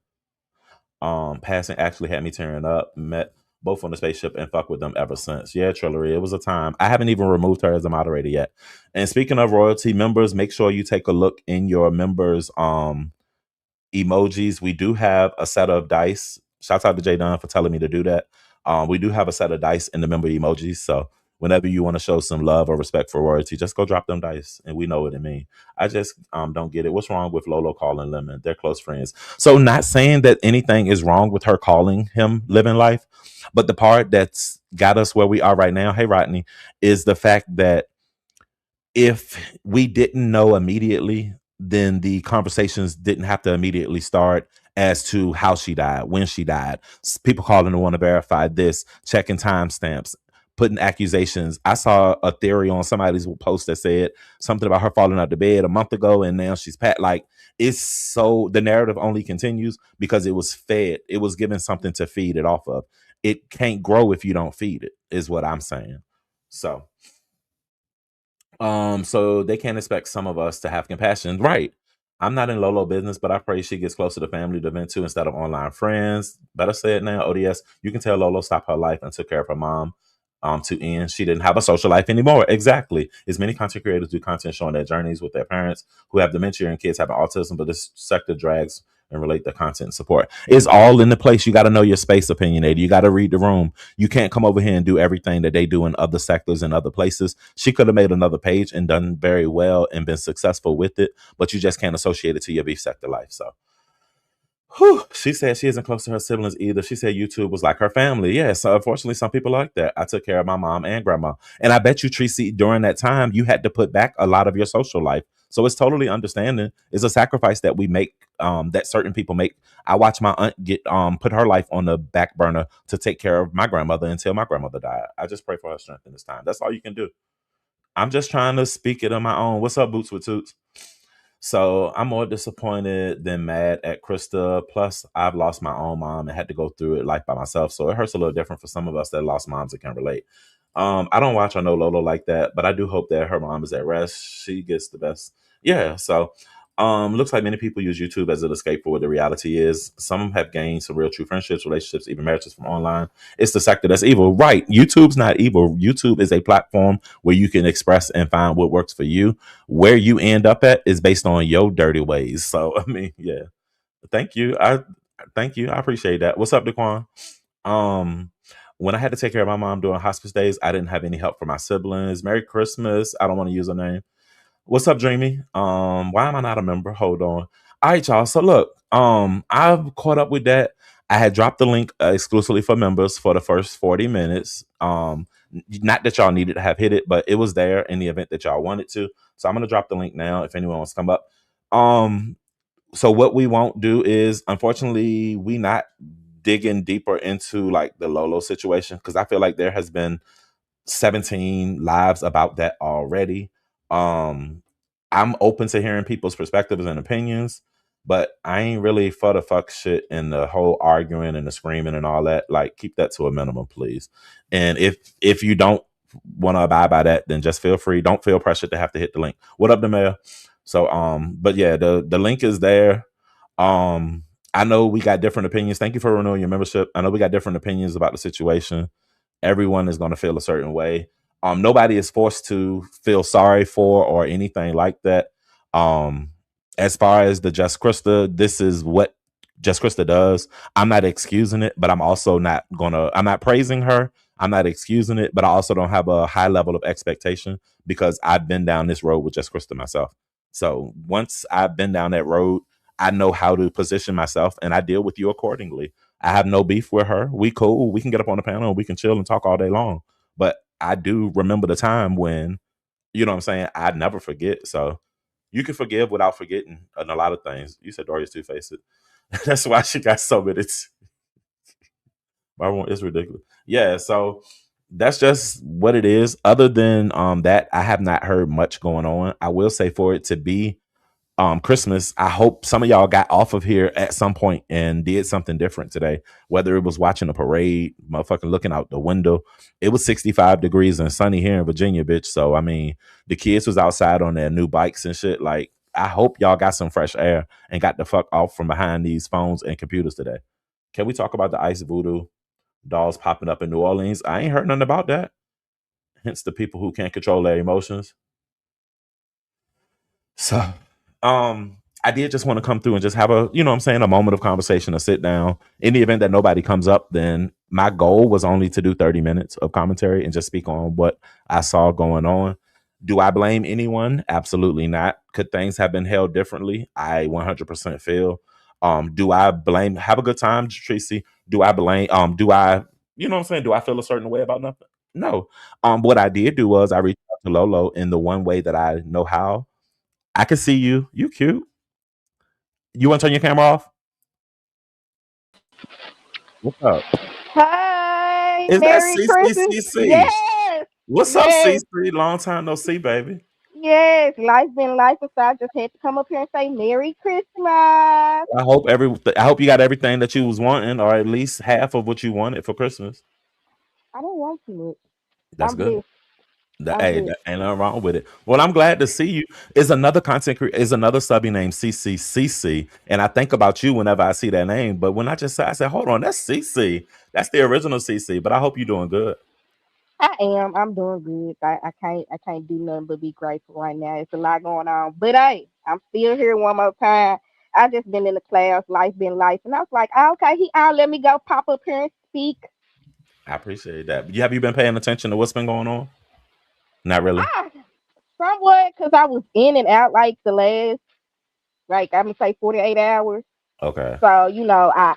passing actually had me tearing up. Met both on the spaceship and fuck with them ever since. Yeah, Trillery, it was a time. I haven't even removed her as a moderator yet. And speaking of royalty members, make sure you take a look in your members emojis. We do have a set of dice. Shout out to Jay Dunn for telling me to do that. We do have a set of dice in the member emojis. So whenever you want to show some love or respect for royalty, just go drop them dice, and we know what it means. I just don't get it. What's wrong with Lolo calling Lemon? They're close friends. So not saying that anything is wrong with her calling him living life, but the part that's got us where we are right now, hey Rodney, is the fact that if we didn't know immediately, then the conversations didn't have to immediately start as to how she died, when she died. People calling to want to verify this, checking timestamps, putting accusations. I saw a theory on somebody's post that said something about her falling out the bed a month ago and now she's pat. Like, it's so the narrative only continues because it was fed. It was given something to feed it off of. It can't grow if you don't feed it, is what I'm saying. So so they can't expect some of us to have compassion. Right. I'm not in Lolo business, but I pray she gets closer to family to vent to instead of online friends. Better say it now, ODS. You can tell Lolo stopped her life and took care of her mom to end. She didn't have a social life anymore. Exactly. As many content creators do content showing their journeys with their parents who have dementia and kids having autism, but this sector drags and relate the content and support. It's all in the place. You got to know your space, opinionated. You got to read the room. You can't come over here and do everything that they do in other sectors and other places. She could have made another page and done very well and been successful with it, but you just can't associate it to your beef sector life. So whew. She said she isn't close to her siblings either. She said YouTube was like her family. Yeah, so unfortunately, some people like that. I took care of my mom and grandma. And I bet you, Tracy, during that time, you had to put back a lot of your social life. So it's totally understanding. It's a sacrifice that we make, that certain people make. I watched my aunt get put her life on the back burner to take care of my grandmother until my grandmother died. I just pray for her strength in this time. That's all you can do. I'm just trying to speak it on my own. What's up, Boots with Toots? So I'm more disappointed than mad at Krista. Plus, I've lost my own mom and had to go through it life by myself. So it hurts a little different for some of us that lost moms that can relate. I don't watch or know Lolo like that, but I do hope that her mom is at rest. She gets the best. Yeah. So looks like many people use YouTube as an escape for what the reality is. Some have gained some real true friendships, relationships, even marriages from online. It's the sector that's evil. Right. YouTube's not evil. YouTube is a platform where you can express and find what works for you. Where you end up at is based on your dirty ways. So I mean, yeah. Thank you. I appreciate that. What's up, Daquan? Um, when I had to take care of my mom during hospice days, I didn't have any help from my siblings. Merry Christmas. I don't want to use her name. What's up, Dreamy? Why am I not a member? Hold on. All right, y'all. So look, I've caught up with that. I had dropped the link exclusively for members for the first 40 minutes. Not that y'all needed to have hit it, but it was there in the event that y'all wanted to. So I'm gonna drop the link now if anyone wants to come up. Um, so what we won't do is, unfortunately, we not digging deeper into like the Lolo situation because I feel like there has been 17 lives about that already. Um, I'm open to hearing people's perspectives and opinions, but I ain't really for the fuck shit and the whole arguing and the screaming and all that. Like, keep that to a minimum, please. And if you don't want to abide by that, then just feel free. Don't feel pressured to have to hit the link. What up, the mayor? So, but yeah, the link is there. I know we got different opinions. Thank you for renewing your membership. I know we got different opinions about the situation. Everyone is going to feel a certain way. Nobody is forced to feel sorry for or anything like that. Um, as far as the Just Krista, this is what Just Krista does. I'm not excusing it, but I'm not praising her. I'm not excusing it, but I also don't have a high level of expectation because I've been down this road with Just Krista myself. So once I've been down that road, I know how to position myself and I deal with you accordingly. I have no beef with her. We cool. We can get up on the panel and we can chill and talk all day long. But I do remember the time when, you know what I'm saying, I'd never forget. So you can forgive without forgetting and a lot of things. You said Doria's two faced. That's why she got so many. It's ridiculous. Yeah, so that's just what it is. Other than that, I have not heard much going on. I will say for it to be Christmas, I hope some of y'all got off of here at some point and did something different today. Whether it was watching a parade, motherfucking looking out the window. It was 65 degrees and sunny here in Virginia, bitch. So I mean, the kids was outside on their new bikes and shit. Like, I hope y'all got some fresh air and got the fuck off from behind these phones and computers today. Can we talk about the ice voodoo dolls popping up in New Orleans? I ain't heard nothing about that. Hence the people who can't control their emotions. So, I did just want to come through and just have a, you know what I'm saying, a moment of conversation, a sit down. In the event that nobody comes up, then my goal was only to do 30 minutes of commentary and just speak on what I saw going on. Do I blame anyone? Absolutely not. Could things have been held differently? I 100% feel. Do I blame, have a good time, Tracy? Do I blame, do I, you know what I'm saying? Do I feel a certain way about nothing? No. What I did do was I reached out to Lolo in the one way that I know how. I can see you. You cute. You want to turn your camera off? What's up? Hi, Is that Merry Christmas. CCCC? Yes, What's up, yes, CC? Long time no see, baby. yes. Life been life, so I just had to come up here and say Merry Christmas. I hope you got everything that you was wanting, or at least half of what you wanted for Christmas. I don't want too much. That's I'm good. blessed. I'm Hey, blessed. that ain't nothing wrong with it. Well, I'm glad to see you. Is another is another subby named CCCC, and I think about you whenever I see that name. But when I said, hold on, that's CC. That's the original CC. But I hope you're doing good. I am. I'm doing good. I can't do nothing but be grateful right now. It's a lot going on, but hey, I'm still here one more time. I just been in the class. Life been life, and I was like, oh, okay, he out. Let me go pop up here and speak. I appreciate that. Have you been paying attention to what's been going on? Not really. Ah, somewhat, cause I was in and out like the last, like I'm gonna say 48 hours. Okay. So,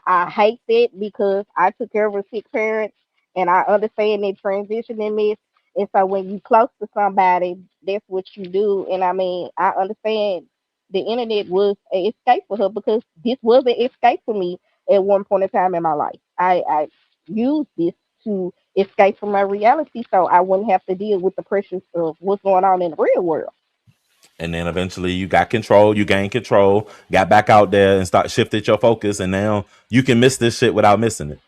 I hate that because I took care of a sick parent and I understand that transitioning this. And so when you close to somebody, that's what you do. And I mean, I understand the internet was an escape for her because this was an escape for me at one point in time in my life. I used this to escape from my reality so I wouldn't have to deal with the pressures of what's going on in the real world. And then eventually you got control, you gained control, got back out there and start shifted your focus, and now you can miss this shit without missing it.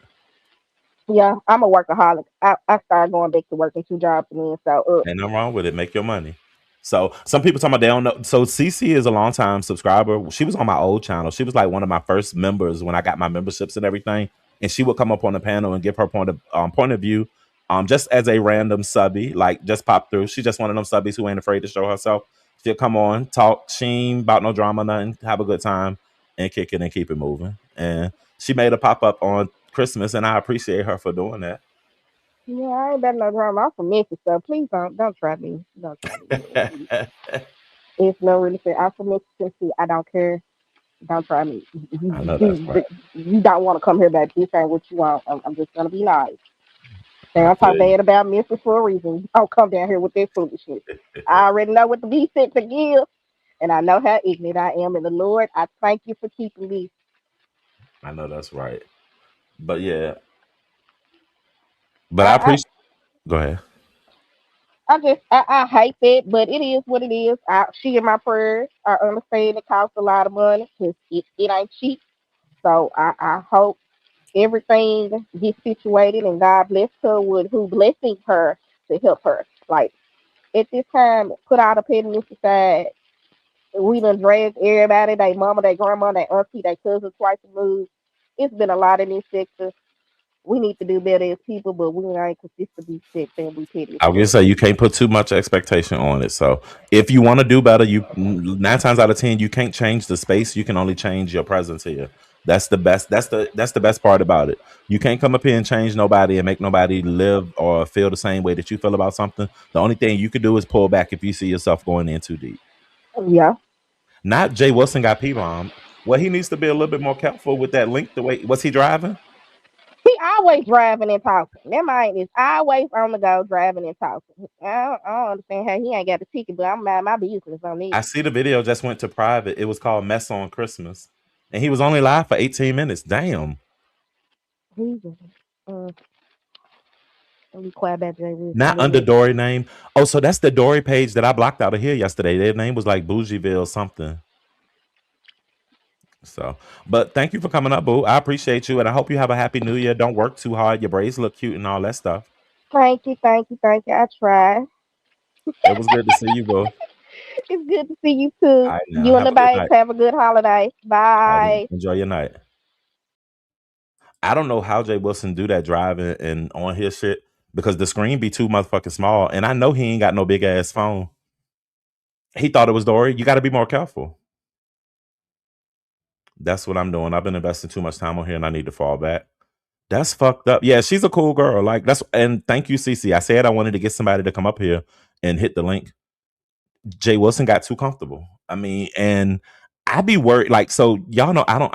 Yeah, I'm a workaholic. I started going back to working two jobs again. So, Ain't nothing wrong with it. Make your money. So some people talking about they don't know. So CC is a long time subscriber. She was on my old channel. She was like one of my first members when I got my memberships and everything. And she would come up on the panel and give her point of view, just as a random subby, like just pop through. She just one of them subbies who ain't afraid to show herself. She'll come on, talk. She ain't about no drama, nothing. Have a good time and kick it and keep it moving. And she made a pop up on Christmas, and I appreciate her for doing yeah, I ain't got no drama. I'm from Memphis, so please don't try me. Don't try me with that, please. that. It's no really fair. I'm from Mississippi. I don't care. Don't try me. I know that's right. You don't want to come here, baby. This ain't what you want. I'm just gonna be nice. Say I I'm feel talking you. bad about Memphis for a reason. Don't come down here with that foolishness. I already know what the be sent to give, and I know how ignorant I am. And the Lord, I thank you for keeping me. I know that's right. But yeah, but I I, appreciate. Go ahead. I hate that, but it is what it is. She in my prayers. I understand it costs a lot of money because it ain't cheap. So I hope everything gets situated and God bless her with who blessing her to help her. Like at this time, put all the pettiness aside. We done dragged everybody, their mama, their grandma, their auntie, their cousin twice removed. It's been a lot in this sector. We need to do better as people, but we ain't consistently sit there and be petty as I was gonna fuck. say you can't put too much expectation on it. So if you want to do better, you 9 times out of 10 you can't change the space. You can only change your presence here. That's the best. That's the best part about it. You can't come up here and change nobody and make nobody live or feel the same way that you feel about something. The only thing you can do is pull back if you see yourself going in too deep. Yeah. Not Jay Wilson got P bombed. Well, he needs to be a little bit more careful with that link. The way was he driving? He always driving and talking. That mind is always on the go driving and talking. I don't understand how he ain't got the ticket, but I'm mind my business on this. I see the video just went to private. It was called Mess on Christmas. And he was only live for 18 minutes. Damn. He's let me quiet about Jay Wilson. Not Go under ahead. Dory name. Oh, so that's the Dory page that I blocked out of here yesterday. Their name was like Bougieville something. So, but thank you for coming up, Boo. I appreciate you, and I hope you have a happy New Year. Don't work too hard. Your braids look cute and all that stuff. Thank you, thank you, thank you. I try. It was good to see you, Boo. It's good to see you too. All right, now You and have the a good babes night. have a good holiday. All right, Bye. enjoy your night. I don't know how Jay Wilson do that driving and on his shit because the screen be too motherfucking small, and I know he ain't got no big ass phone. He thought it was Dory. You got to be more careful. That's what I'm doing. I've been investing too much time on here, and I need to fall back. That's fucked up. Yeah, she's a cool girl. Like that's and thank you, Cece. I said I wanted to get somebody to come up here and hit the link. Jay Wilson got too comfortable. I mean, and I be worried. Like, so y'all know, I don't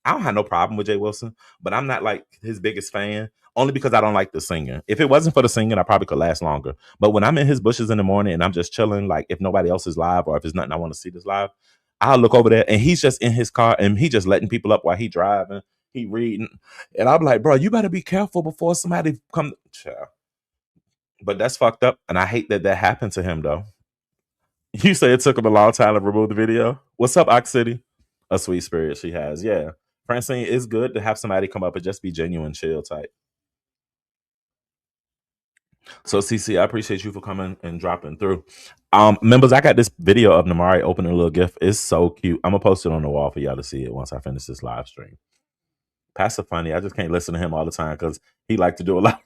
have no problem with Jay Wilson, but I'm not like his biggest fan. Only because I don't like the singer. If it wasn't for the singing, I probably could last longer. But when I'm in his bushes in the morning and I'm just chilling, like if nobody else is live or if it's nothing I want to see this live, I'll look over there and he's just in his car and he just letting people up while he driving, he reading, and I'm like, bro, you better be careful before somebody come. Child. But that's fucked up, and I hate that that happened to him though. You say it took him a long time to remove the video. What's up, Ox City? A sweet spirit she has. Yeah. Francine, it's good to have somebody come up and just be genuine, chill type. So, CC, I appreciate you for coming and dropping through. Members, I got this video of Namari opening a little gift. It's so cute. I'm gonna post it on the wall for y'all to see it once I finish this live stream. Pastor Funny, I just can't listen to him all the time because he like to do a lot.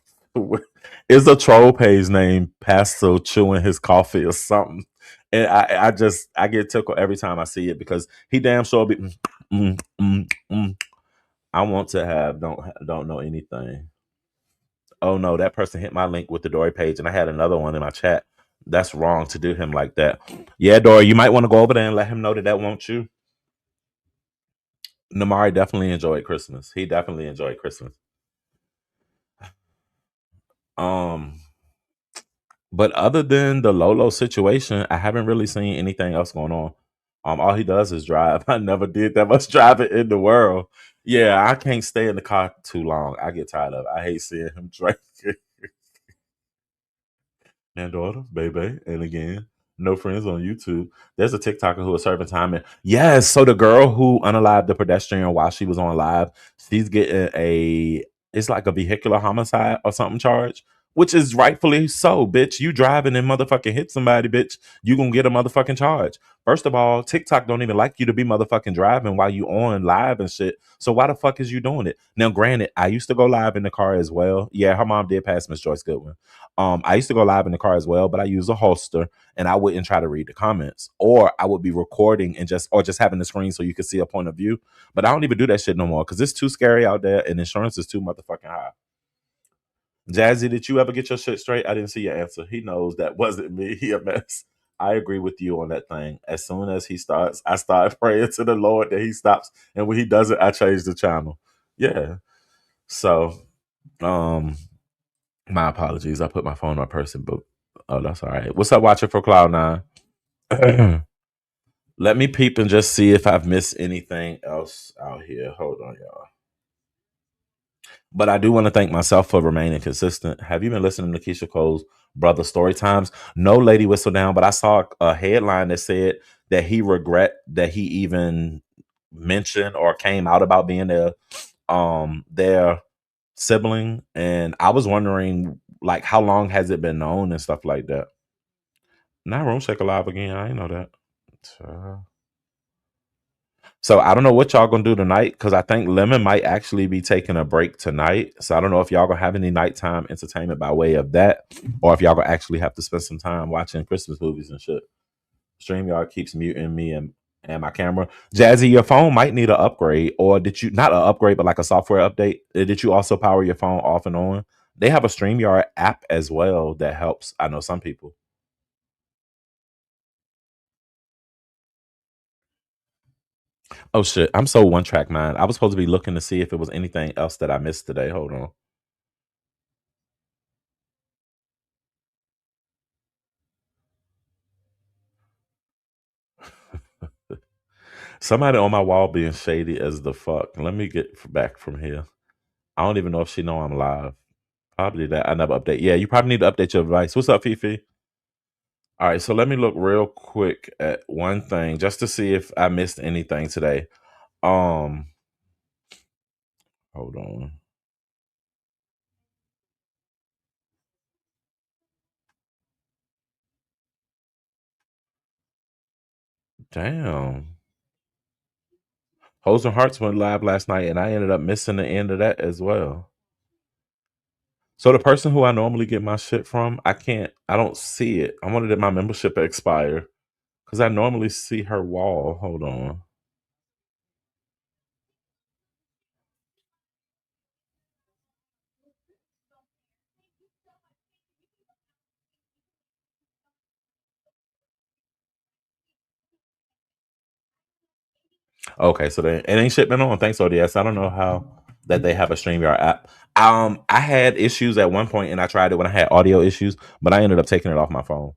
It's a troll page named Pastor chewing his coffee or something, and I get tickled every time I see it because he damn sure be. I want to have don't know anything. Oh no, that person hit my link with the Dory page, and I had another one in my chat. That's wrong to do him like that. Yeah, Dory, you might want to go over there and let him know that that won't you. Namari definitely enjoyed Christmas. He definitely enjoyed Christmas. Um, but other than the Lolo situation, I haven't really seen anything else going on. All he does is drive. I never did that much driving in the world. Yeah, I can't stay in the car too long. I get tired of it. I hate seeing him drink. And daughter, baby, and again, no friends on YouTube. There's a TikToker who was serving time. And yes, so the girl who unalived the pedestrian while she was on live, she's getting it's like a vehicular homicide or something charge, which is rightfully so, bitch. You driving and motherfucking hit somebody, bitch. You gonna get a motherfucking charge. First of all, TikTok don't even like you to be motherfucking driving while you on live and shit. So why the fuck is you doing it? Now, granted, I used to go live in the car as well. Yeah, her mom did pass Miss Joyce Goodwin. I used to go live in the car as well, but I use a holster and I wouldn't try to read the comments, or I would be recording and just having the screen so you could see a point of view. But I don't even do that shit no more because it's too scary out there and insurance is too motherfucking high. Jazzy, did you ever get your shit straight? I didn't see your answer. He knows that wasn't me. He a mess. I agree with you on that thing. As soon as he starts, I start praying to the Lord that he stops, and when he doesn't, I change the channel. Yeah. So, um, my apologies. I put my phone on person, but oh, that's all right. What's up, watching for Cloud Nine? Let me peep and just see if I've missed anything else out here. Hold on, y'all. But I do want to thank myself for remaining consistent. Have you been listening to Keisha Cole's Brother Story Times? No Lady Whistle Down, but I saw a headline that said that he regret that he even mentioned or came out about being their sibling. And I was wondering like how long has it been known and stuff like that. Not Room Shake Alive again. I didn't know that. So I don't know what y'all gonna do tonight because I think Lemon might actually be taking a break tonight. So I don't know if y'all gonna have any nighttime entertainment by way of that, or if y'all gonna actually have to spend some time watching Christmas movies and shit. StreamYard keeps muting me and my camera. Jazzy, your phone might need an upgrade, or did you not an upgrade, but like a software update? Did you also power your phone off and on? They have a StreamYard app as well that helps. I know some people. Oh shit, I'm so one track mind. I was supposed to be looking to see if it was anything else that I missed today. Hold on. Somebody on my wall being shady as the fuck. Let me get back from here. I don't even know if she know I'm live. Probably that. I never update. Yeah, you probably need to update your device. What's up, Fifi? All right, so let me look real quick at one thing just to see if I missed anything today. Um, hold on. Damn. Hoes and Hearts went live last night, and I ended up missing the end of that as well. So the person who I normally get my shit from, I can't. I don't see it. I wanted my membership to expire because I normally see her wall. Hold on. Okay, so they, it ain't shit been on. Thanks, O.D.S. I don't know how that they have a StreamYard app. I had issues at one point, and I tried it when I had audio issues, but I ended up taking it off my phone.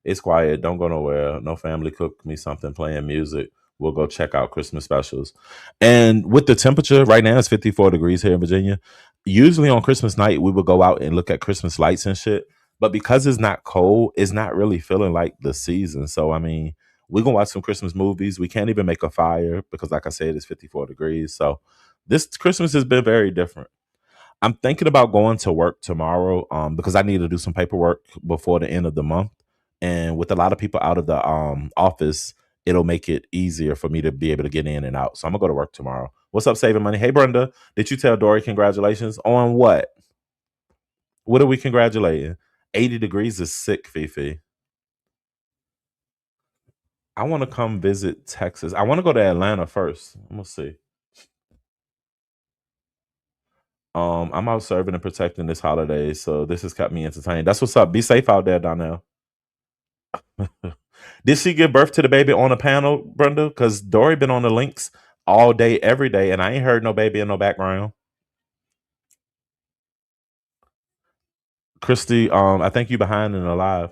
It's quiet. Don't go nowhere. No family cook me something, playing music. We'll go check out Christmas specials. And with the temperature right now, it's 54 degrees here in Virginia. Usually on Christmas night, we would go out and look at Christmas lights and shit. But because it's not cold, it's not really feeling like the season. So, I mean, we're going to watch some Christmas movies. We can't even make a fire because, like I said, it's 54 degrees. So, this Christmas has been very different. I'm thinking about going to work tomorrow because I need to do some paperwork before the end of the month. And with a lot of people out of the office, it'll make it easier for me to be able to get in and out. So I'm gonna go to work tomorrow. What's up, saving money? Hey, Brenda, did you tell Dory congratulations on what? What are we congratulating? 80 degrees is sick, Fifi. I want to come visit Texas. I want to go to Atlanta first. I'm gonna see. I'm out serving and protecting this holiday, so this has kept me entertained. That's what's up. Be safe out there, Donnell. Did she give birth to the baby on a panel, Brenda? Because Dory been on the links all day, every day, and I ain't heard no baby in no background. Christy, I think you behind and alive.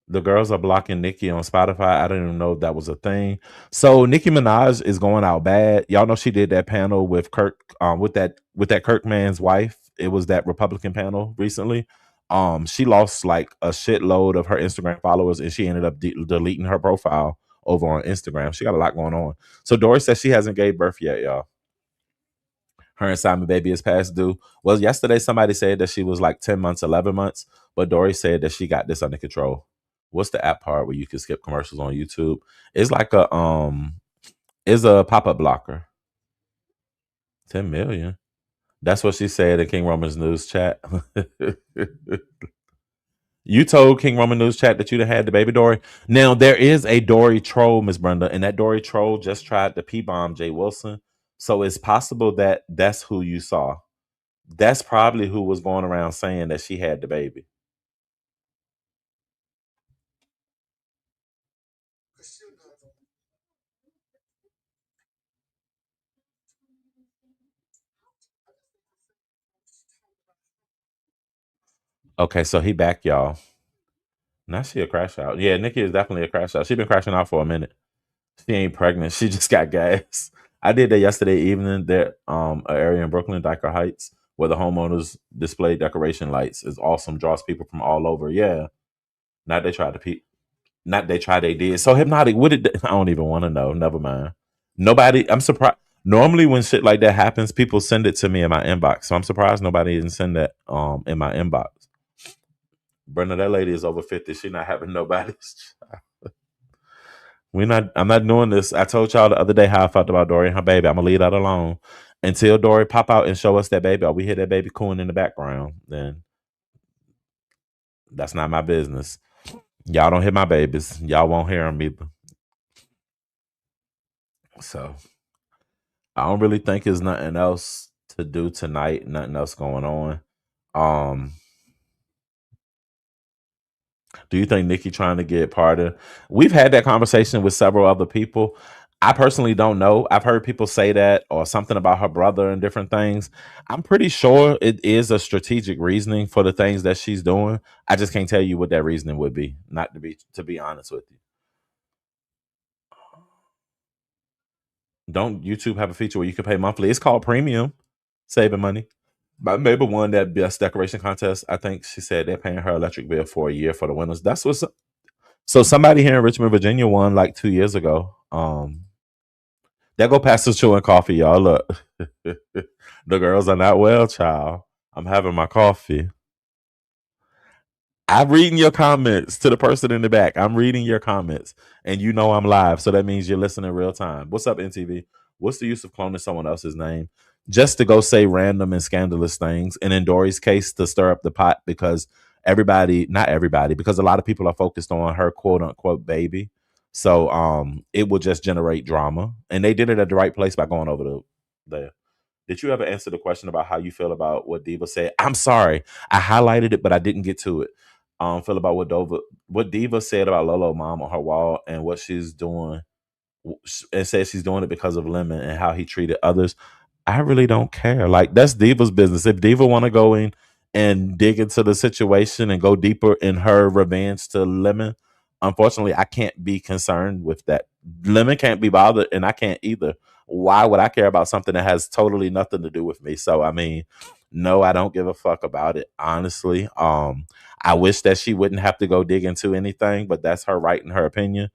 The girls are blocking Nicki on Spotify. I didn't even know that was a thing. So Nicki Minaj is going out bad. Y'all know she did that panel with Kirk, with that Kirk man's wife. It was that Republican panel recently. She lost like a shitload of her Instagram followers, and she ended up deleting her profile over on Instagram. She got a lot going on. So Doris says she hasn't gave birth yet, y'all. Her and Simon Baby is past due. Well, yesterday somebody said that she was like 10 months, 11 months, but Dory said that she got this under control. What's the app part where you can skip commercials on YouTube? It's like it's a pop-up blocker. 10 million. That's what she said in King Roman's news chat. You told King Roman News Chat that you'd have had the baby Dory. Now there is a Dory troll, Miss Brenda, and that Dory troll just tried to P-bomb Jay Wilson. So it's possible that that's who you saw. That's probably who was going around saying that she had the baby. Okay, so he back, y'all. Now she a crash out. Yeah, Nikki is definitely a crash out. She been crashing out for a minute. She ain't pregnant. She just got gas. I did that yesterday evening. There, an area in Brooklyn, Dyker Heights, where the homeowners display decoration lights is awesome. Draws people from all over. Yeah. Not they tried to not they tried. They did. So hypnotic. What did I don't even want to know. Never mind. Nobody. I'm surprised. Normally, when shit like that happens, people send it to me in my inbox. So I'm surprised nobody didn't send that in my inbox. Brenda, that lady is over 50. She not having nobody. We not. I'm not doing this. I told y'all the other day how I felt about Dory and her baby. I'm gonna leave that alone until Dory pop out and show us that baby, or we hear that baby cooing in the background. Then that's not my business. Y'all don't hear my babies. Y'all won't hear them either. So I don't really think there's nothing else to do tonight. Nothing else going on. Um, Do you think Nikki trying to get part of? We've had that conversation with several other people. I personally don't know. I've heard people say that or something about her brother and different things. I'm pretty sure it is a strategic reasoning for the things that she's doing. I just can't tell you what that reasoning would be. Not to be honest with you. Don't YouTube have a feature where you can pay monthly? It's called premium, saving money. My neighbor won that best decoration contest. I think she said they're paying her electric bill for a year for the winners. That's what's so somebody here in Richmond, Virginia won like 2 years ago. That go past the chewing coffee, y'all. Look. The girls are not well, child. I'm having my coffee. I'm reading your comments to the person in the back. I'm reading your comments, and you know I'm live, so that means you're listening real time. What's up, NTV? What's the use of cloning someone else's name just to go say random and scandalous things? And in Dory's case, to stir up the pot because not everybody, because a lot of people are focused on her quote unquote baby. So it will just generate drama, and they did it at the right place by going over the did you ever answer the question about how you feel about what Diva said? I'm sorry, I highlighted it, but I didn't get to it. Feel about what Diva said about Lolo mom on her wall and what she's doing, and said she's doing it because of Lemon and how he treated others. I really don't care. Like that's Diva's business. If Diva want to go in and dig into the situation and go deeper in her revenge to Lemon, unfortunately, I can't be concerned with that. Lemon can't be bothered, and I can't either. Why would I care about something that has totally nothing to do with me? So I mean, no, I don't give a fuck about it. Honestly, I wish that she wouldn't have to go dig into anything, but that's her right and her opinion.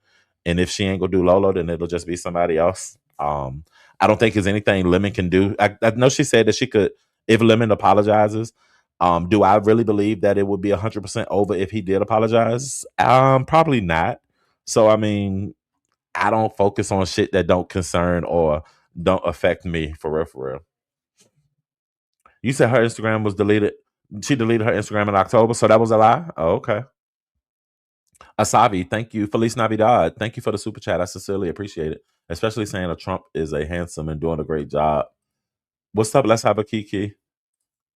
And if she ain't gonna do Lolo, then it'll just be somebody else. I don't think there's anything Lemon can do. I know she said that she could, if Lemon apologizes. Do I really believe that it would be 100% over if he did apologize? Probably not. So I mean, I don't focus on shit that don't concern or don't affect me for real. For real. You said her Instagram was deleted. She deleted her Instagram in October, so that was a lie. Oh, okay. Asavi, thank you. Feliz Navidad. Thank you for the super chat. I sincerely appreciate it. Especially saying that Trump is a handsome and doing a great job. What's up? Let's have a kiki.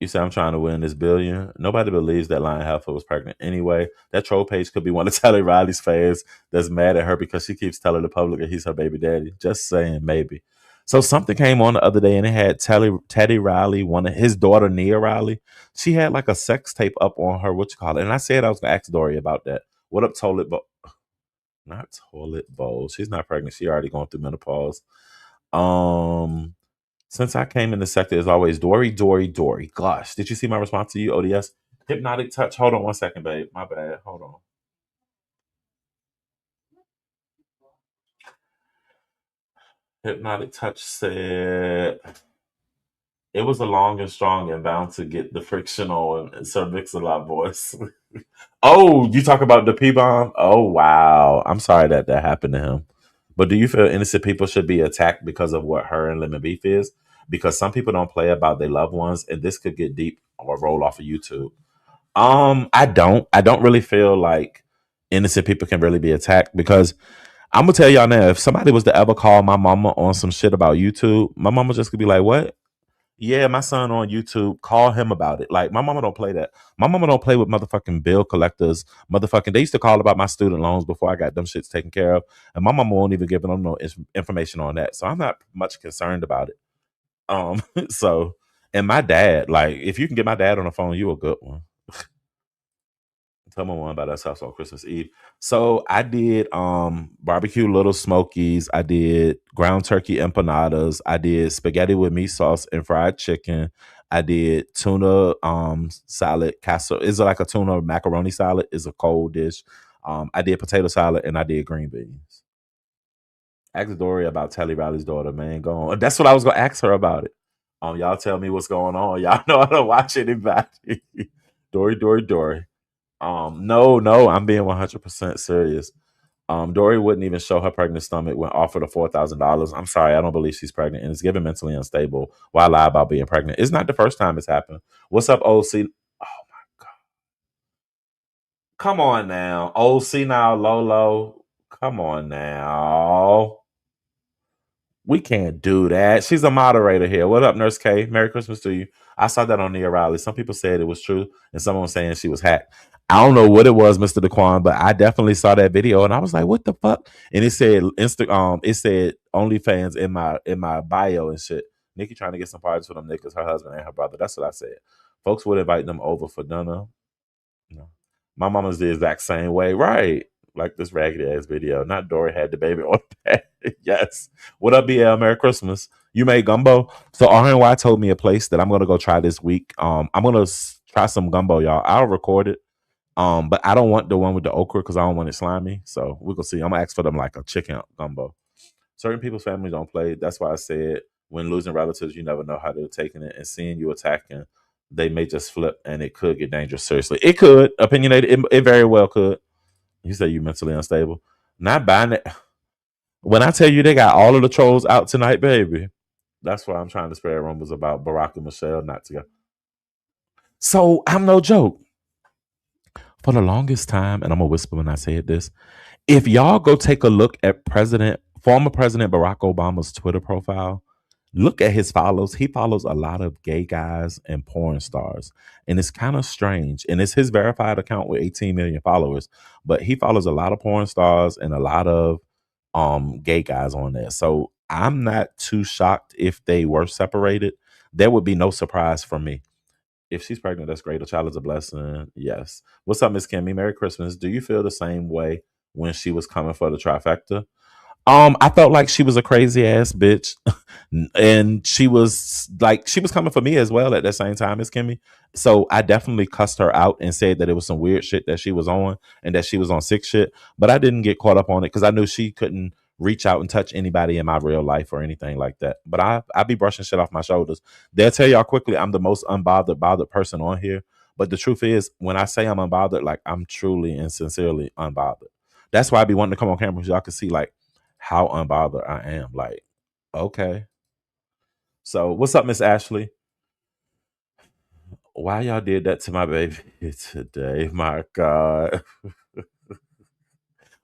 You say I'm trying to win this billion. Nobody believes that Lion Heifer was pregnant anyway. That troll page could be one of Teddy Riley's fans that's mad at her because she keeps telling the public that he's her baby daddy. Just saying, maybe. So something came on the other day and it had Teddy Riley, one of his daughter Nia Riley. She had like a sex tape up on her, what you call it. And I said I was gonna ask Dory about that. What up, toilet bowl? Not toilet bowl. She's not pregnant. She already going through menopause. Um, since I came in the sector, as always, Dory, Dory, Dory. Gosh, did you see my response to you, ODS? Hypnotic touch. Hold on one second, babe. My bad. Hold on. Hypnotic touch said it was a long and strong and bound to get the frictional and Sir Mix-a-Lot voice. Oh, you talk about the P bomb? Oh wow. I'm sorry that that happened to him. But do you feel innocent people should be attacked because of what her and Lemon Beef is? Because some people don't play about their loved ones, and this could get deep or roll off of YouTube. I don't. I don't really feel like innocent people can really be attacked because I'm gonna tell y'all now, if somebody was to ever call my mama on some shit about YouTube, my mama just could be like, "What? Yeah, my son on YouTube. Call him about it." Like my mama don't play that. My mama don't play with motherfucking bill collectors. Motherfucking, they used to call about my student loans before I got them shits taken care of, and my mama won't even give them no information on that. So I'm not much concerned about it. So and my dad, like, if you can get my dad on the phone, you a good one. Tell me one about that house on Christmas Eve. So I did barbecue little smokies. I did ground turkey empanadas. I did spaghetti with meat sauce and fried chicken. I did tuna salad casserole. Is it like a tuna macaroni salad? Is a cold dish. I did potato salad and I did green beans. Ask Dory about Telly Riley's daughter, man. Go on. That's what I was gonna ask her about it. Y'all tell me what's going on. Y'all know how to watch anybody. Dory, Dory, Dory. No, no, I'm being 100% serious. Dory wouldn't even show her pregnant stomach when offered a $4,000. I'm sorry, I don't believe she's pregnant and is given mentally unstable. Why lie about being pregnant? It's not the first time it's happened. What's up, OC? Oh my god, come on now, OC now, Lolo. Come on now. We can't do that. She's a moderator here. What up, Nurse K? Merry Christmas to you. I saw that on Nia Riley. Some people said it was true, and someone was saying she was hacked. I don't know what it was, Mr. Daquan, but I definitely saw that video, and I was like, "What the fuck?" And it said it said OnlyFans in my bio and shit. Nikki trying to get some parties for them niggas, her husband and her brother. That's what I said. Folks would invite them over for dinner. No. My mama's the exact same way, right? Like this raggedy ass video. Not Dory had the baby on that. Yes. What up, BL? Merry Christmas. You made gumbo. So RNY told me a place that I'm gonna go try this week. I'm gonna try some gumbo, y'all. I'll record it. But I don't want the one with the okra because I don't want it slimy. So we're gonna see. I'm gonna ask for them like a chicken gumbo. Certain people's families don't play. That's why I said when losing relatives, you never know how they're taking it, and seeing you attacking, they may just flip, and it could get dangerous. Seriously, it could. Opinionated, it very well could. You say you mentally unstable. Not buying it. When I tell you they got all of the trolls out tonight, baby, that's why I'm trying to spread rumors about Barack and Michelle not together. So I'm no joke. For the longest time, and I'm gonna whisper when I say this, if y'all go take a look at former President Barack Obama's Twitter profile, look at his follows. He follows a lot of gay guys and porn stars. And it's kind of strange. And it's his verified account with 18 million followers. But he follows a lot of porn stars and a lot of gay guys on there. So I'm not too shocked if they were separated. There would be no surprise for me. If she's pregnant, that's great. A child is a blessing. Yes. What's up, Miss Kimmy? Merry Christmas. Do you feel the same way when she was coming for the trifecta? I felt like she was a crazy ass bitch, and she was coming for me as well at the same time as Kimmy. So I definitely cussed her out and said that it was some weird shit that she was on and that she was on sick shit. But I didn't get caught up on it because I knew she couldn't reach out and touch anybody in my real life or anything like that. But I be brushing shit off my shoulders. They'll tell y'all quickly I'm the most bothered person on here. But the truth is, when I say I'm unbothered, like I'm truly and sincerely unbothered. That's why I be wanting to come on camera so y'all can see like how unbothered I am. Like, okay. So what's up, Miss Ashley? Why y'all did that to my baby today? My God.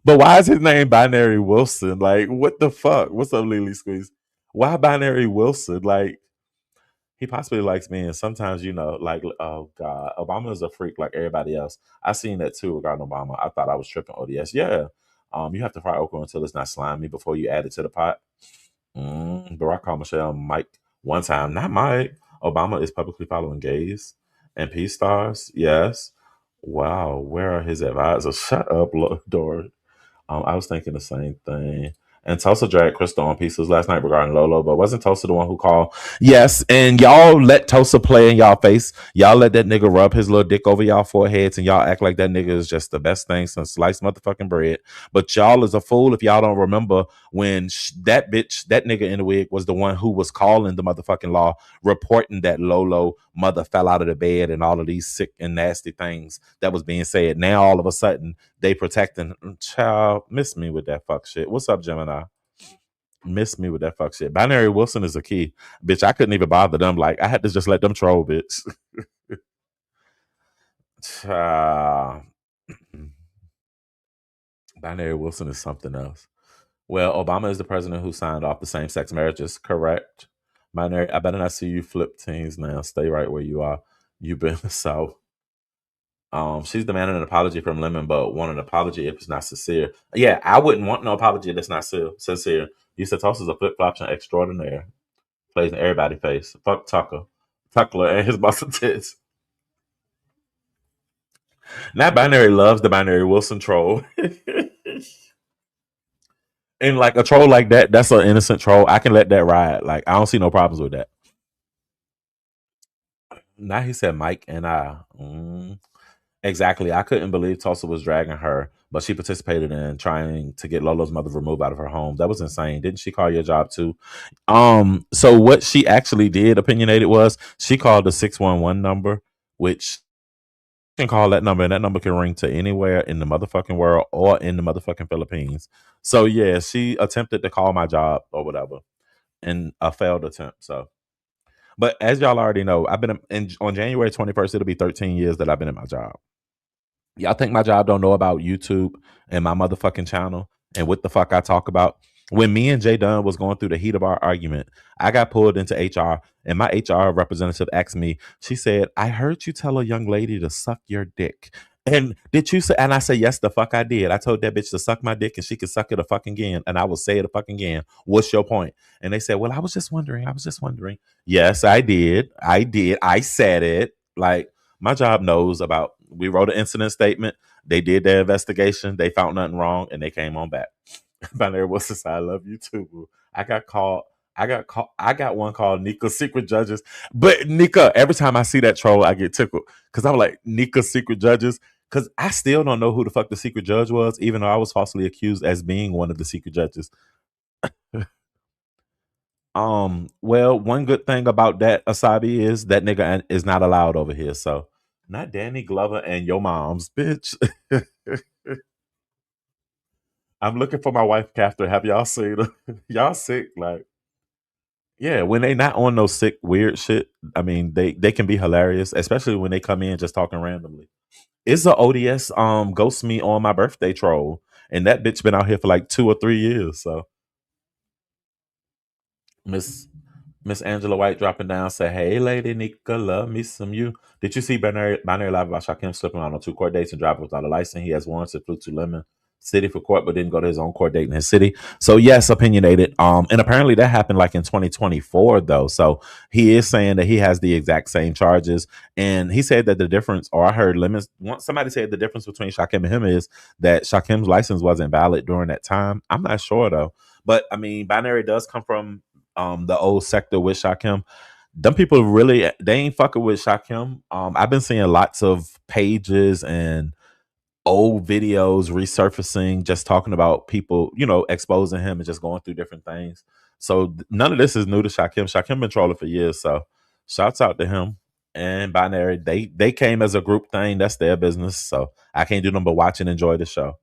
But why is his name Binary Wilson? Like, what the fuck? What's up, Lily Squeeze? Why Binary Wilson? Like, he possibly likes me, and sometimes, like, oh God, Obama is a freak like everybody else. I seen that too regarding Obama. I thought I was tripping. ODS, yeah. You have to fry okra until it's not slimy before you add it to the pot. Barack called Michelle Mike one time. Not Mike. Obama is publicly following gays and peace stars. Yes. Wow. Where are his advisors? Shut up, Dory. I was thinking the same thing. And Tulsa dragged Crystal on pieces last night regarding Lolo, but wasn't Tulsa the one who called? Yes, and y'all let Tulsa play in y'all face. Y'all let that nigga rub his little dick over y'all foreheads, and y'all act like that nigga is just the best thing since sliced motherfucking bread. But y'all is a fool if y'all don't remember when that bitch, that nigga in the wig, was the one who was calling the motherfucking law, reporting that Lolo mother fell out of the bed and all of these sick and nasty things that was being said. Now all of a sudden they protecting child. Miss me with that fuck shit. What's up, Gemini? Miss me with that fuck shit. Binary Wilson is a key. Bitch, I couldn't even bother them. Like, I had to just let them troll, bitch. Child. Binary Wilson is something else. Well, Obama is the president who signed off the same sex marriages, correct? Binary, I better not see you flip teams now. Stay right where you are. You've been so. She's demanding an apology from Lemon, but want an apology if it's not sincere. Yeah, I wouldn't want no apology that's not sincere. You said Tulsa's a flip flop extraordinaire. Plays in everybody's face. Fuck Tucker. Tucker and his busted tits. Not binary loves the binary Wilson troll. And like a troll like that, that's an innocent troll. I can let that ride. Like I don't see no problems with that. Now he said Mike and I. Exactly. I couldn't believe Tulsa was dragging her, but she participated in trying to get Lolo's mother removed out of her home. That was insane. Didn't she call your job too? So what she actually did, opinionated, was she called the 611 number, which can call that number, and that number can ring to anywhere in the motherfucking world or in the motherfucking Philippines. So yeah, she attempted to call my job or whatever, in a failed attempt. So, but as y'all already know, I've been on January 21st. It'll be 13 years that I've been in my job. Y'all think my job don't know about YouTube and my motherfucking channel and what the fuck I talk about? When me and Jay Dunn was going through the heat of our argument, I got pulled into HR, and my HR representative asked me, she said, I heard you tell a young lady to suck your dick. And did you say, and I said, yes, the fuck I did. I told that bitch to suck my dick and she could suck it a fucking again. And I will say it a fucking again. What's your point? And they said, well, I was just wondering. I was just wondering. Yes, I did. I did. I said it. Like, my job knows about. We wrote an incident statement. They did their investigation. They found nothing wrong, and they came on back. Binary was I love you too. Boo. I got called. I got called. I got one called Nika Secret Judges. But Nika, every time I see that troll, I get tickled because I'm like Nika Secret Judges. Because I still don't know who the fuck the secret judge was, even though I was falsely accused as being one of the secret judges. Well, one good thing about that Asabi is that nigga is not allowed over here. So, not Danny Glover and your mom's bitch. I'm looking for my wife, Catherine. Have y'all seen her? Y'all sick? Like, yeah, when they not on no sick weird shit. I mean, they can be hilarious, especially when they come in just talking randomly. It's a ODS ghost me on my birthday troll, and that bitch been out here for like 2 or 3 years. So Miss Miss Angela White dropping down, say, hey, Lady Nika, love me some you. Did you see Binary Live about Shaquem slipping out on 2 court dates and driving without a license? He has warrants and flew to Lemon City for court, but didn't go to his own court date in his city. So, yes, opinionated. And apparently that happened like in 2024, though. So he is saying that he has the exact same charges. And he said that the difference, or I heard limits, somebody said the difference between Shaquem and him is that Shakem's license wasn't valid during that time. I'm not sure, though. But I mean, Binary does come from the old sector with Shakim. Them people really they ain't fucking with Shakim. I've been seeing lots of pages and old videos resurfacing, just talking about people, exposing him and just going through different things. So none of this is new to Shakim. Shakim been trolling for years. So shouts out to him and Binary. They came as a group thing. That's their business. So I can't do nothing but watch and enjoy the show.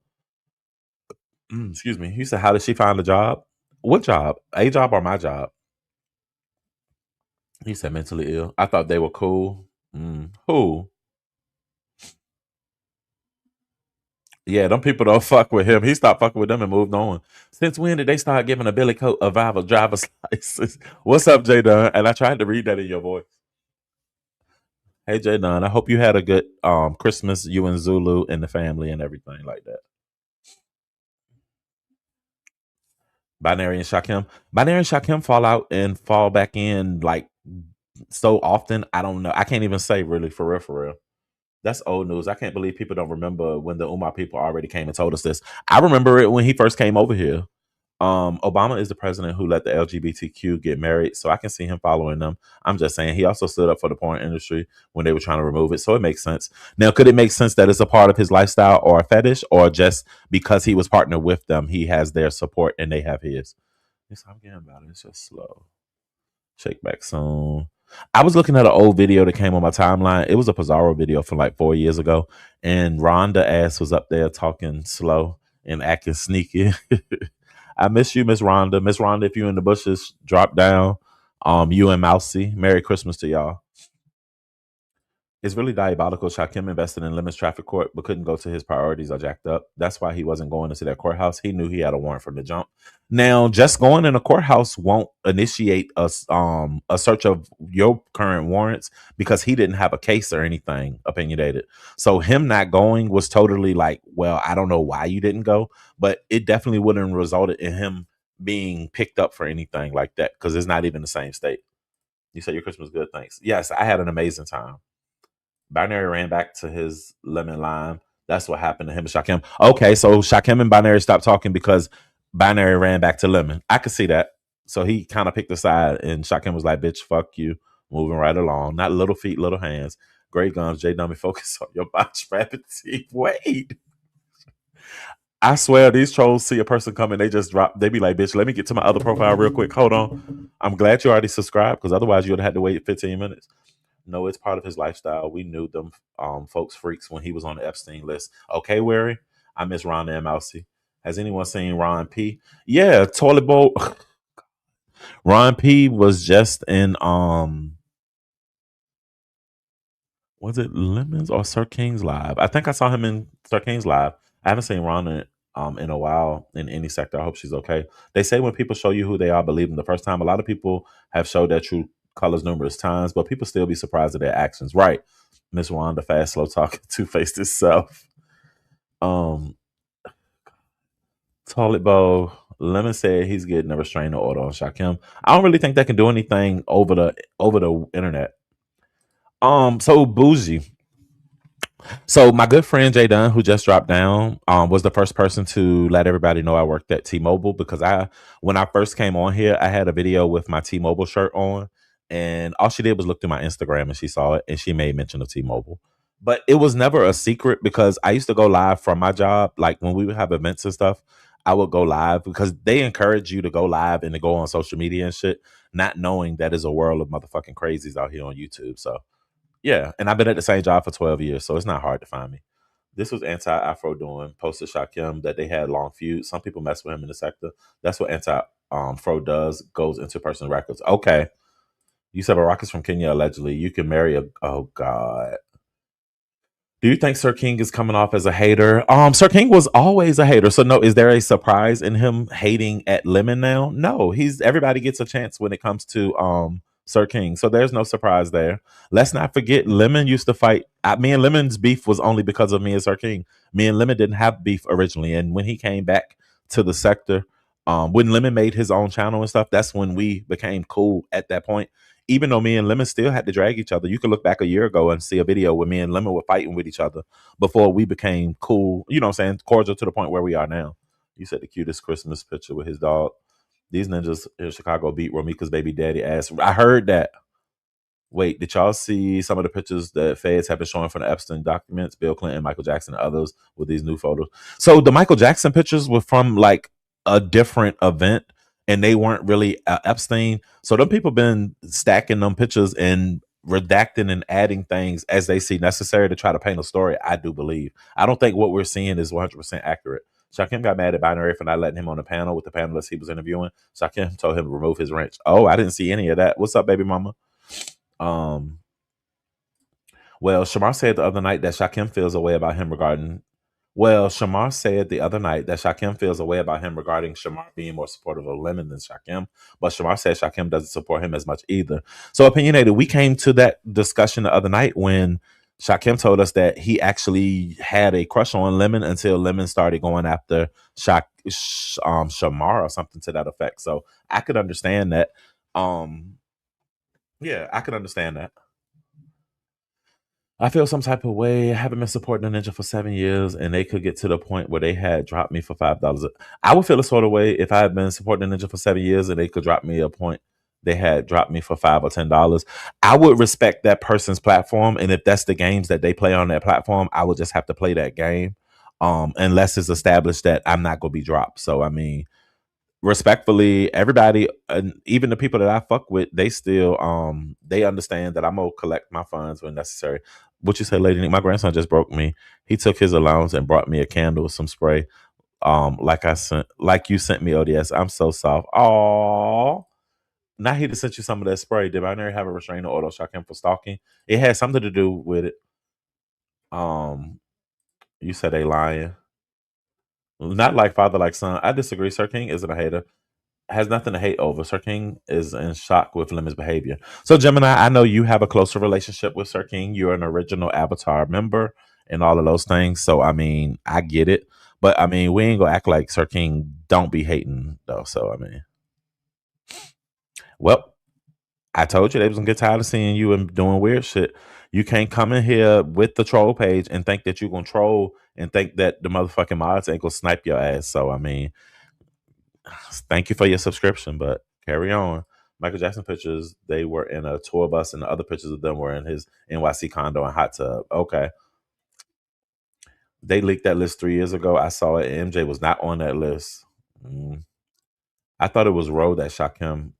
Excuse me. He said, how did she find a job? What job? A job or my job? He said mentally ill. I thought they were cool. Who? Yeah, them people don't fuck with him. He stopped fucking with them and moved on. Since when did they start giving a Billy Coat a Vival driver's license? What's up, Jay Dunn? And I tried to read that in your voice. Hey, Jay Dunn. I hope you had a good Christmas, you and Zulu and the family and everything like that. Binary and Shakim. Binary and Shakim fall out and fall back in like so often. I don't know. I can't even say really for real, for real. That's old news. I can't believe people don't remember when the Umar people already came and told us this. I remember it when he first came over here. Obama is the president who let the LGBTQ get married, so I can see him following them. I'm just saying he also stood up for the porn industry when they were trying to remove it, so it makes sense. Now, could it make sense that it's a part of his lifestyle or a fetish, or just because he was partnered with them, he has their support and they have his? Yes, I'm getting about it. It's just slow. Shake back soon. I was looking at an old video that came on my timeline. It was a Pizarro video from like 4 years ago, and Rhonda ass was up there talking slow and acting sneaky. I miss you, Miss Rhonda. Miss Rhonda, if you in the bushes, drop down. You and Mousy. Merry Christmas to y'all. It's really diabolical. Shakim invested in Lemons Traffic Court, but couldn't go to his priorities are jacked up. That's why he wasn't going into that courthouse. He knew he had a warrant from the jump. Now, just going in a courthouse won't initiate a search of your current warrants because he didn't have a case or anything opinionated. So him not going was totally like, well, I don't know why you didn't go, but it definitely wouldn't have resulted in him being picked up for anything like that because it's not even the same state. You said your Christmas was good, thanks. Yes, I had an amazing time. Binary ran back to his lemon lime. That's what happened to him and Shakim. Okay, so Shakim and Binary stopped talking because Binary ran back to lemon. I could see that. So he kind of picked a side, and Shakim was like, "Bitch, fuck you." Moving right along. Not little feet, little hands. Great guns. J Dummy, focus on your botch rabbit teeth. Wait. I swear these trolls see a person coming, they just drop. They be like, "Bitch, let me get to my other profile real quick. Hold on." I'm glad you already subscribed because otherwise you would have had to wait 15 minutes. No, it's part of his lifestyle. We knew them folks freaks when he was on the Epstein list. Okay, Wary. I miss Ron and Mousy. Has anyone seen Ron P? Yeah, toilet bowl. Ron P was just in was it Lemons or Sir King's Live? I think I saw him in Sir King's Live. I haven't seen Ron in a while in any sector. I hope she's okay. They say when people show you who they are, believe them the first time. A lot of people have showed their true colors numerous times, but people still be surprised at their actions. Right. Miss Wanda, fast, slow talking, two faced itself. Um, Toilet Bowl. Lemon said he's getting a restraining order on Shakim. I don't really think they can do anything over the internet. So Bougie. So my good friend Jay Dunn, who just dropped down, was the first person to let everybody know I worked at T-Mobile because when I first came on here, I had a video with my T-Mobile shirt on, and all she did was look through my Instagram and she saw it and she made mention of T-Mobile. But it was never a secret because I used to go live from my job. Like when we would have events and stuff, I would go live because they encourage you to go live and to go on social media and shit, not knowing that is a world of motherfucking crazies out here on YouTube. So yeah, and I've been at the same job for 12 years, so it's not hard to find me. This was anti-Afro doing posted Shakim that they had long feuds. Some people mess with him in the sector. That's what anti Fro does, goes into personal records. Okay. You said Barack is from Kenya allegedly. You can marry a oh god. Do you think Sir King is coming off as a hater? Sir King was always a hater. So no, is there a surprise in him hating at Lemon now? No, he's everybody gets a chance when it comes to Sir King. So there's no surprise there. Let's not forget Lemon used to fight. Me and Lemon's beef was only because of me and Sir King. Me and Lemon didn't have beef originally, and when he came back to the sector, when Lemon made his own channel and stuff, that's when we became cool at that point, even though me and Lemon still had to drag each other. You could look back a year ago and see a video where me and Lemon were fighting with each other before we became cool, you know what I'm saying, cordial to the point where we are now. You said the cutest Christmas picture with his dog. These ninjas in Chicago beat Romika's baby daddy ass. I heard that. Wait, did y'all see some of the pictures that feds have been showing from the Epstein documents, Bill Clinton, Michael Jackson, and others with these new photos? So the Michael Jackson pictures were from like a different event and they weren't really Epstein. So them people been stacking them pictures and redacting and adding things as they see necessary to try to paint a story, I do believe. I don't think what we're seeing is 100% accurate. Shakim got mad at Binary for not letting him on the panel with the panelists he was interviewing. Shakim told him to remove his wrench. Oh, I didn't see any of that. What's up, baby mama? Um, well, Shamar said the other night that Shakim feels a way about him regarding. Well, Shamar said the other night that Shakim feels a way about him regarding Shamar being more supportive of Lemon than Shakim. But Shamar said Shakim doesn't support him as much either. So, opinionated, we came to that discussion the other night when Shakim told us that he actually had a crush on Lemon until Lemon started going after Shamar or something to that effect. So, I could understand that. Um, yeah, I could understand that. I feel some type of way. I haven't been supporting the Ninja for 7 years, and they could get to the point where they had dropped me for $5. I would feel a sort of way if I had been supporting the Ninja for 7 years, and they could drop me a point. They had dropped me for $5 or $10. I would respect that person's platform, and if that's the games that they play on that platform, I would just have to play that game, unless it's established that I'm not going to be dropped. So I mean, respectfully, everybody, and even the people that I fuck with, they still they understand that I'm gonna collect my funds when necessary. What you say, Lady Nick? My grandson just broke me. He took his allowance and brought me a candle with some spray. Like you sent me ODS. I'm so soft. Oh, now he just sent you some of that spray. Did I never have a restraining order shock him for stalking? It had something to do with it. Um, you said they lying. Not like father, like son. I disagree. Sir King isn't a hater. Has nothing to hate over. Sir King is in shock with Lemon's behavior. So, Gemini, I know you have a closer relationship with Sir King. You're an original Avatar member and all of those things. So, I mean, I get it. But, I mean, we ain't going to act like Sir King don't be hating, though. So, I mean, well, I told you they was gonna get tired of seeing you and doing weird shit. You can't come in here with the troll page and think that you're gonna troll and think that the motherfucking mods ain't gonna snipe your ass. So I mean, thank you for your subscription, but carry on. Michael Jackson pictures, they were in a tour bus, and the other pictures of them were in his NYC condo and hot tub. Okay. They leaked that list 3 years ago. I saw it. MJ was not on that list. Mm. I thought it was Roe that Shakim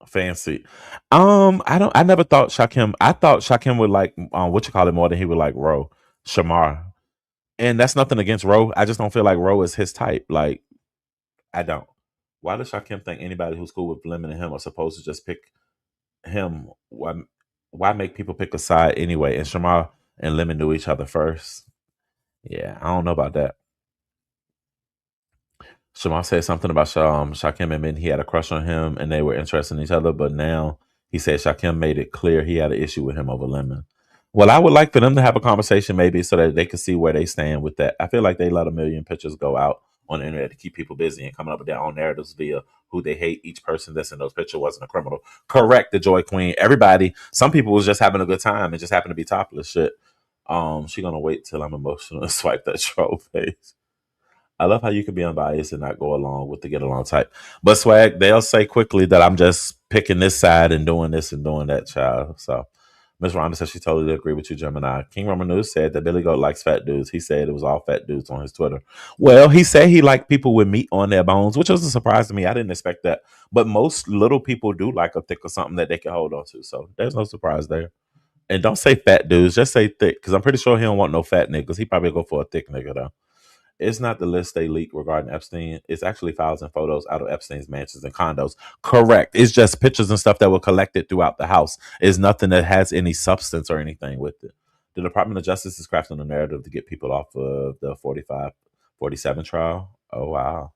fancy. I don't. I never thought Shakim. I thought Shakim would like what you call it more than he would like Roe Shamar, and that's nothing against Roe. I just don't feel like Roe is his type. Like I don't. Why does Shakim think anybody who's cool with Lemon and him are supposed to just pick him? Why make people pick a side anyway? And Shamar and Lemon knew each other first. Yeah, I don't know about that. Shamar said something about Shakim admitting he had a crush on him and they were interested in each other, but now he said Shakim made it clear he had an issue with him over Lemon. Well, I would like for them to have a conversation maybe so that they can see where they stand with that. I feel like they let a million pictures go out on the internet to keep people busy and coming up with their own narratives via who they hate. Each person that's in those pictures wasn't a criminal. Correct, the Joy Queen. Everybody, some people was just having a good time and just happened to be topless. Shit. She gonna wait till I'm emotional and swipe that troll face. I love how you can be unbiased and not go along with the get along type. But swag, they'll say quickly that I'm just picking this side and doing this and doing that, child. So Miss Rhonda said she totally agree with you, Gemini. King Roman News said that Billy Goat likes fat dudes. He said it was all fat dudes on his Twitter. Well, he said he liked people with meat on their bones, which was a surprise to me. I didn't expect that. But most little people do like a thick or something that they can hold on to. So there's no surprise there. And don't say fat dudes, just say thick, because I'm pretty sure he don't want no fat niggas. He probably go for a thick nigga though. It's not the list they leaked regarding Epstein. It's actually files and photos out of Epstein's mansions and condos. Correct. It's just pictures and stuff that were collected throughout the house. It's nothing that has any substance or anything with it. The Department of Justice is crafting a narrative to get people off of the 47 trial. Oh, wow.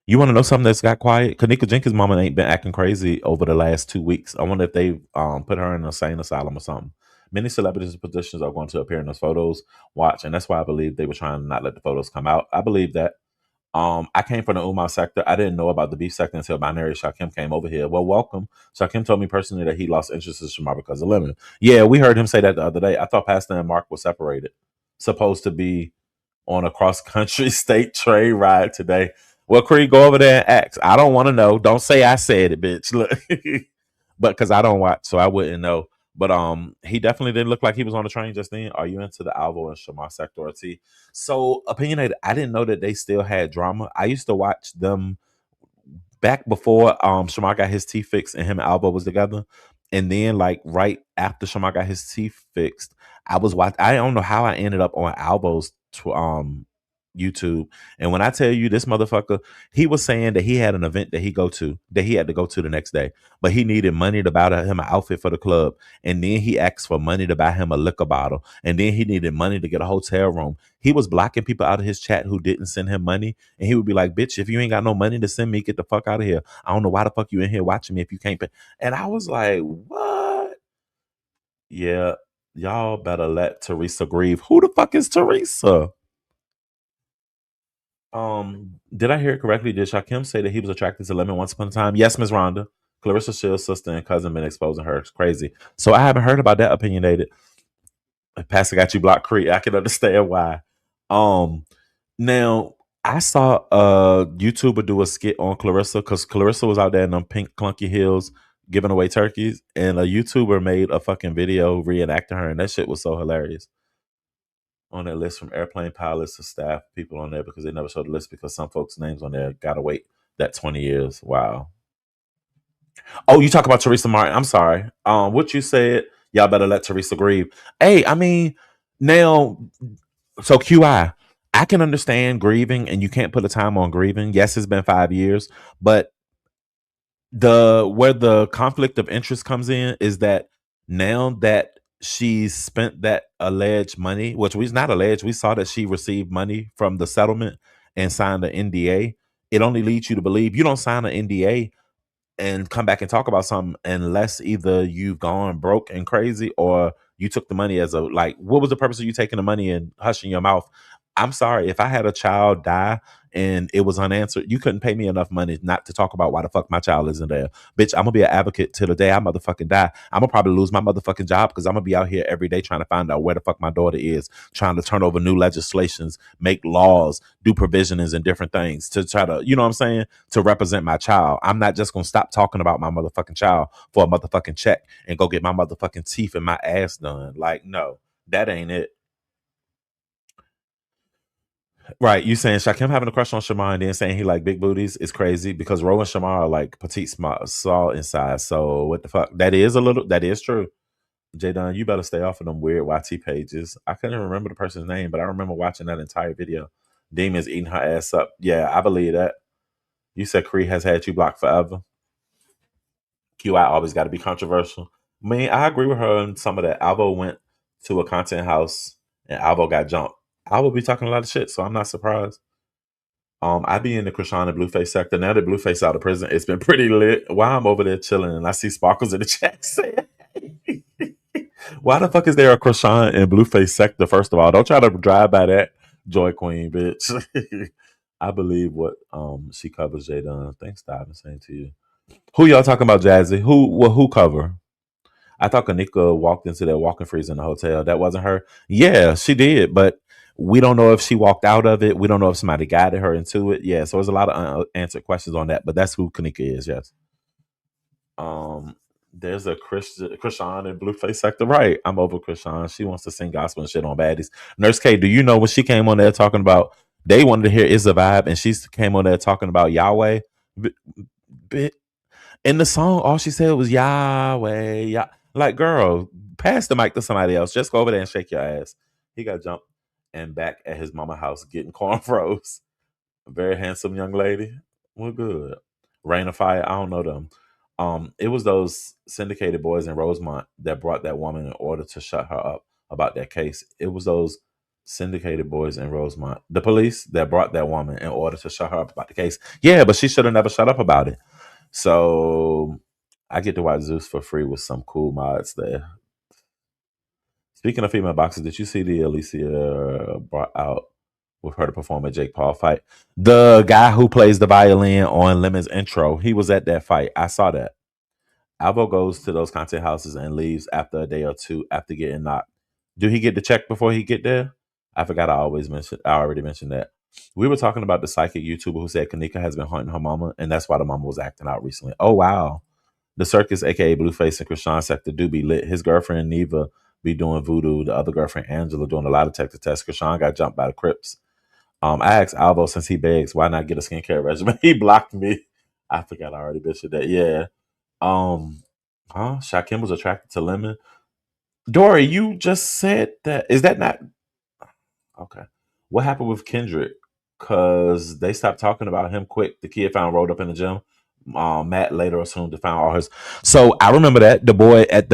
You want to know something that's got quiet? Kanika Jenkins' mama ain't been acting crazy over the last 2 weeks. I wonder if they put her in an insane asylum or something. Many celebrities and positions are going to appear in those photos. Watch, and that's why I believe they were trying to not let the photos come out. I believe that. I came from the Umar sector. I didn't know about the beef sector until Binary Shakim came over here. Well, welcome. Shakim told me personally that he lost interest in Shamar because of Lemon. Yeah, we heard him say that the other day. I thought Pastor and Mark were separated. Supposed to be on a cross country state train ride today. Well, Creed, go over there and ask. I don't want to know. Don't say I said it, bitch. Look, but because I don't watch, so I wouldn't know. But he definitely didn't look like he was on the train just then. Are you into the Alvo and Shamar sector or T? So opinionated. I didn't know that they still had drama. I used to watch them back before Shamar got his teeth fixed and him and Albo was together. And then like right after Shamar got his teeth fixed, I was watching. I don't know how I ended up on Albo's YouTube. And when I tell you this motherfucker, he was saying that he had an event that he had to go to the next day, but he needed money to buy him an outfit for the club. And then he asked for money to buy him a liquor bottle. And then he needed money to get a hotel room. He was blocking people out of his chat who didn't send him money. And he would be like, bitch, if you ain't got no money to send me, get the fuck out of here. I don't know why the fuck you in here watching me if you can't pay. And I was like, what? Yeah, y'all better let Teresa grieve. Who the fuck is Teresa? Did I hear it correctly? Did Shakim say that he was attracted to Lemon once upon a time? Yes, Miss Rhonda. Clarissa Shields' sister and cousin been exposing her. It's crazy. So I haven't heard about that opinionated. Pastor got you blocked, Creek. I can understand why. Um, Now I saw a YouTuber do a skit on Clarissa because Clarissa was out there in them pink clunky heels giving away turkeys, and a YouTuber made a fucking video reenacting her, and that shit was so hilarious. On that list from airplane pilots to staff people on there because they never showed the list because some folks' names on there gotta wait that 20 years. Wow. Oh, you talk about Teresa Martin. I'm sorry. What you said, y'all better let Teresa grieve. Hey, I mean, now so QI can understand grieving and you can't put a time on grieving. Yes, it's been 5 years, but the where the conflict of interest comes in is that now that she's spent that alleged money, which was not alleged, we saw that she received money from the settlement and signed an NDA. It only leads you to believe you don't sign an NDA and come back and talk about something unless either you've gone broke and crazy or you took the money as a like what was the purpose of you taking the money and hushing your mouth I'm sorry, if I had a child die and it was unanswered, you couldn't pay me enough money not to talk about why the fuck my child isn't there. Bitch, I'm gonna be an advocate till the day I motherfucking die. I'm gonna probably lose my motherfucking job because I'm gonna be out here every day trying to find out where the fuck my daughter is, trying to turn over new legislations, make laws, do provisions and different things to try to, you know what I'm saying, to represent my child. I'm not just gonna stop talking about my motherfucking child for a motherfucking check and go get my motherfucking teeth and my ass done. Like, no, that ain't it. Right, you saying Shakim having a crush on Shamar and then saying he like big booties is crazy because Ro and Shamar are like petite small inside. So what the fuck? That is true. Jadon, you better stay off of them weird YT pages. I couldn't remember the person's name, but I remember watching that entire video. Demons eating her ass up. Yeah, I believe that. You said Cree has had you blocked forever. QI always got to be controversial. I mean, I agree with her on some of that. Alvo went to a content house and Alvo got jumped. Alvo be talking a lot of shit, so I'm not surprised. I be in the Krishan and Blueface sector. Now that Blueface out of prison, it's been pretty lit. While I'm over there chilling and I see Sparkles in the chat saying, why the fuck is there a Krishan and Blueface sector, first of all? Don't try to drive by that, Joy Queen, bitch. I believe what she covers, Jadon. Thanks, Dive, and saying to you. Who y'all talking about, Jazzy? Who cover? I thought Kanika walked into that walking freeze in the hotel. That wasn't her. Yeah, she did, but we don't know if she walked out of it. We don't know if somebody guided her into it. Yeah, so there's a lot of unanswered questions on that. But that's who Kanika is. Yes. Um, there's a Krishan in Blueface sector. Right, I'm over Krishan. She wants to sing gospel and shit on baddies. Nurse K, do you know when she came on there talking about they wanted to hear is a vibe, and she came on there talking about Yahweh. B- in the song, all she said was Yahweh, Yah. Like, girl, pass the mic to somebody else. Just go over there and shake your ass. He got jumped and back at his mama house getting corn froze. A very handsome young lady. Well, good. Rain of Fire, I don't know them. It was those syndicated boys in Rosemont that brought that woman in order to shut her up about that case. It was those syndicated boys in Rosemont, the police that brought that woman in order to shut her up about the case. Yeah, but she should have never shut up about it. So I get to watch Zeus for free with some cool mods there. Speaking of female boxers, did you see the Alicia brought out with her to perform at Jake Paul fight? The guy who plays the violin on Lemon's intro, he was at that fight. I saw that. Alvo goes to those content houses and leaves after a day or two after getting knocked. Do he get the check before he get there? I forgot I already mentioned that. We were talking about the psychic YouTuber who said Kanika has been haunting her mama, and that's why the mama was acting out recently. Oh wow. The circus, aka Blueface and Krishan sector, do be lit. His girlfriend Neva be doing voodoo. The other girlfriend Angela doing a lot of Texas tests. Krishan got jumped by the Crips. I asked Alvo since he begs, why not get a skincare regimen? He blocked me. I forgot I already mentioned that. Yeah. Um, Shakim was attracted to Lemon. Dory, you just said that. Is that not okay? What happened with Kendrick? Cause they stopped talking about him quick. The kid found rolled up in the gym. Matt later assumed to found all his. So I remember that the boy at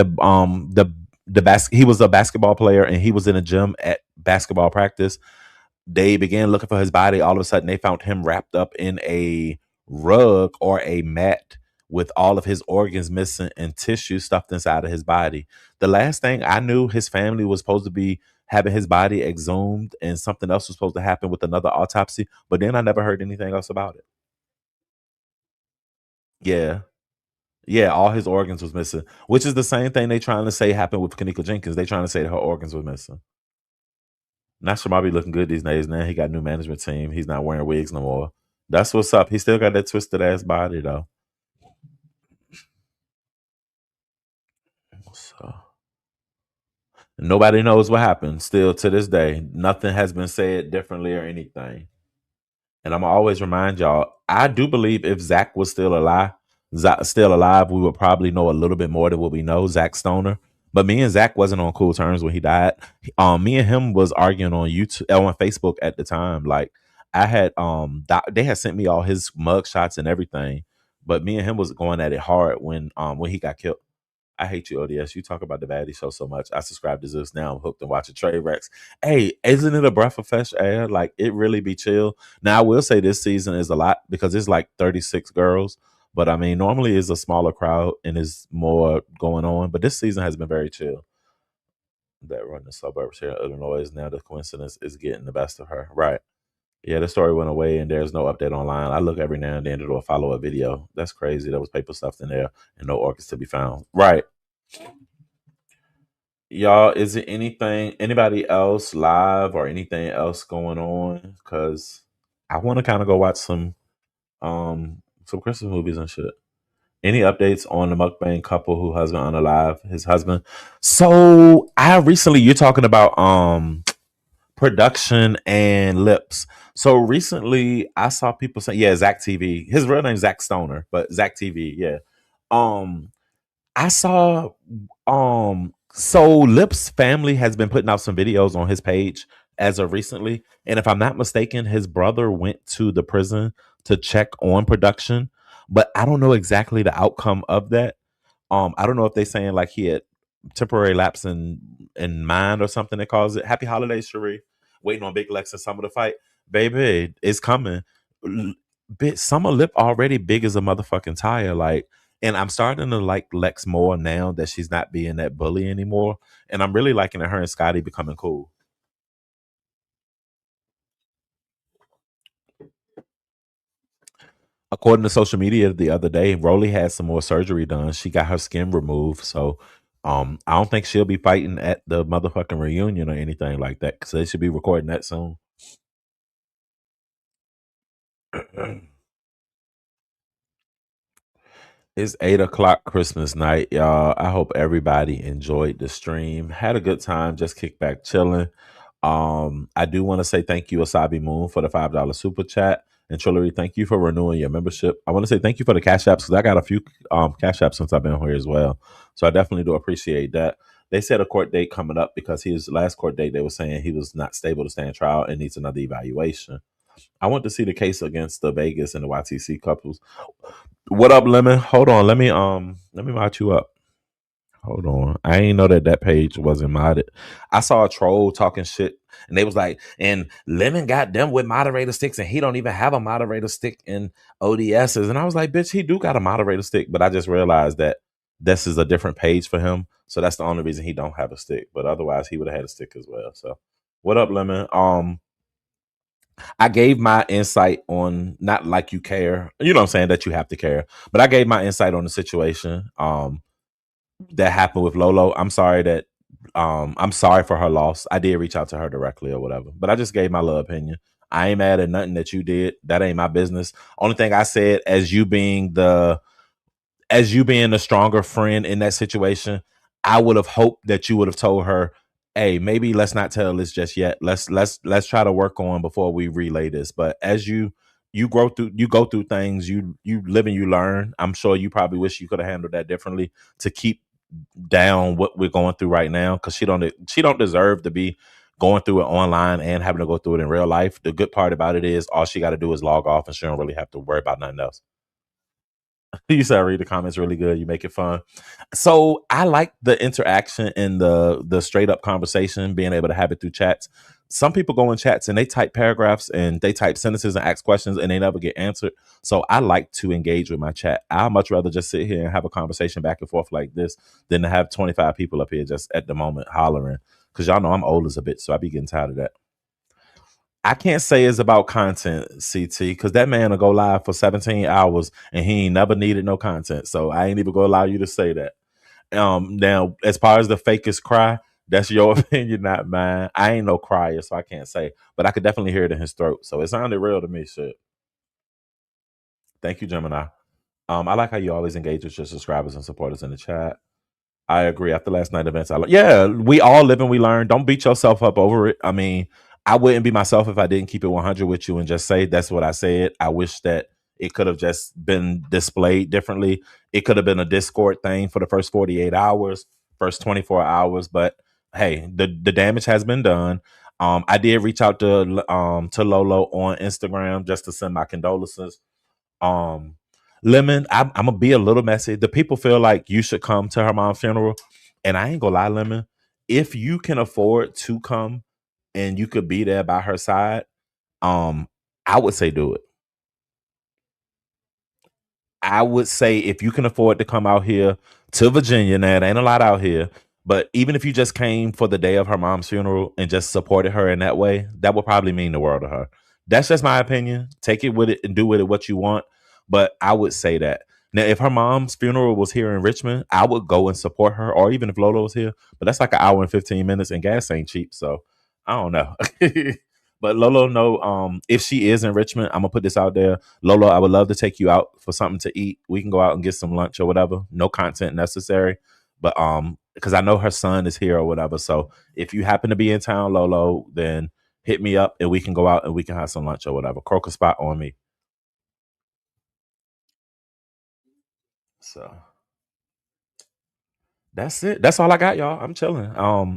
he was a basketball player and he was in a gym at basketball practice. They began looking for his body. All of a sudden, they found him wrapped up in a rug or a mat with all of his organs missing and tissue stuffed inside of his body. The last thing I knew, his family was supposed to be having his body exhumed and something else was supposed to happen with another autopsy. But then I never heard anything else about it. Yeah. Yeah, all his organs was missing, which is the same thing they trying to say happened with Kanika Jenkins. They trying to say that her organs were missing. Not sure be looking good these days. Now he got a new management team. He's not wearing wigs no more. That's what's up. He still got that twisted ass body though. So nobody knows what happened. Still to this day, nothing has been said differently or anything. And I'm always remind y'all, I do believe if Zach was still alive, we would probably know a little bit more than what we know. Zach Stoner. But me and Zach wasn't on cool terms when he died. Me and him was arguing on YouTube on Facebook at the time. Like I had they had sent me all his mug shots and everything. But me and him was going at it hard when he got killed. I hate you, O.D.S. You talk about the baddie show so much. I subscribe to Zeus now. I'm hooked and watching Trade Rex. Hey, isn't it a breath of fresh air? Like it really be chill. Now I will say this season is a lot because it's like 36 girls. But I mean, normally it's a smaller crowd and is more going on. But this season has been very chill. that run the suburbs here in Illinois. Now the coincidence is getting the best of her. Right. Yeah, the story went away and there's no update online. I look every now and then to do a follow up video. That's crazy. There was paper stuffed in there and no orchids to be found. Right. Y'all, is it anybody else live or anything else going on? Because I want to kind of go watch some Christmas movies and shit. Any updates on the mukbang couple who husband unalive his husband? So I recently you're talking about production and lips. So recently I saw people say, yeah, Zach TV. His real name's Zach Stoner, but Zach TV, yeah. Um I saw so Lip's family has been putting out some videos on his page as of recently. And if I'm not mistaken, his brother went to the prison to check on production, but I don't know exactly the outcome of that. I don't know if they saying like he had temporary lapse in mind or something that calls it. Happy holidays, Cherie. Waiting on Big Lex and Summer to fight. Baby, it's coming. Bit Summer Lip already big as a motherfucking tire. Like, and I'm starting to like Lex more now that she's not being that bully anymore. And I'm really liking her and Scotty becoming cool. According to social media the other day, Rolly had some more surgery done. She got her skin removed. So I don't think she'll be fighting at the motherfucking reunion or anything like that. Cause they should be recording that soon. It's 8 o'clock Christmas night, y'all. I hope everybody enjoyed the stream. Had a good time, just kick back chilling. I do want to say thank you, Asabi Moon, for the $5 super chat. And Trillery, thank you for renewing your membership. I want to say thank you for the cash apps because I got a few cash apps since I've been here as well. So I definitely do appreciate that. They said a court date coming up because his last court date, they were saying he was not stable to stand trial and needs another evaluation. I want to see the case against the Vegas and the YTC couples. What up, Lemon? Hold on, let me mod you up. Hold on. I ain't know that that page wasn't modded. I saw a troll talking shit, and they was like, and Lemon got them with moderator sticks, and he don't even have a moderator stick in O.D.S's. And I was like, bitch, he do got a moderator stick, but I just realized that this is a different page for him, so that's the only reason he don't have a stick. But otherwise, he would have had a stick as well. So, what up, Lemon? I gave my insight on not like you care, you know what I'm saying, that you have to care, but I gave my insight on the situation. That happened with Lolo. I'm sorry for her loss. I did reach out to her directly or whatever, but I just gave my little opinion. I ain't mad at nothing that you did. That ain't my business. Only thing I said, as you being the stronger friend in that situation, I would have hoped that you would have told her, "Hey, maybe let's not tell this just yet. Let's try to work on before we relay this." But as you go through things, you live and you learn. I'm sure you probably wish you could have handled that differently to keep down what we're going through right now because she don't deserve to be going through it online and having to go through it in real life. The good part about it is all she got to do is log off and she don't really have to worry about nothing else. You said read the comments really good. You make it fun. So I like the interaction and the straight up conversation, being able to have it through chats. Some people go in chats and they type paragraphs and they type sentences and ask questions and they never get answered. So I like to engage with my chat. I much rather just sit here and have a conversation back and forth like this than to have 25 people up here just at the moment hollering. Cause y'all know I'm old as a bitch, so I be getting tired of that. I can't say it's about content, CT, because that man will go live for 17 hours and he ain't never needed no content. So I ain't even gonna allow you to say that. Now, as far as the fakest cry, that's your opinion, not mine. I ain't no crier, so I can't say, but I could definitely hear it in his throat. So it sounded real to me. Shit. Thank you, Gemini. I like how you always engage with your subscribers and supporters in the chat. I agree. After last night events, yeah, we all live and we learn. Don't beat yourself up over it. I mean, I wouldn't be myself if I didn't keep it 100 with you and just say that's what I said. I wish that it could have just been displayed differently. It could have been a Discord thing for the first 48 hours, first 24 hours. But hey, the damage has been done. I did reach out to Lolo on Instagram just to send my condolences. um, Lemon, I'm gonna be a little messy. The people feel like you should come to her mom's funeral, and I ain't gonna lie, Lemon. If you can afford to come and you could be there by her side, um, I would say do it. I would say if you can afford to come out here to Virginia, now it ain't a lot out here. But even if you just came for the day of her mom's funeral and just supported her in that way, that would probably mean the world to her. That's just my opinion. Take it with it and do with it what you want. But I would say that. Now, if her mom's funeral was here in Richmond, I would go and support her, or even if Lolo was here. But that's like an hour and 15 minutes, and gas ain't cheap. So I don't know. But Lolo, no, if she is in Richmond, I'm gonna put this out there. Lolo, I would love to take you out for something to eat. We can go out and get some lunch or whatever. No content necessary. But because I know her son is here or whatever. So if you happen to be in town, Lolo, then hit me up and we can go out and we can have some lunch or whatever. Croaker spot on me. So that's it. That's all I got, y'all. I'm chilling.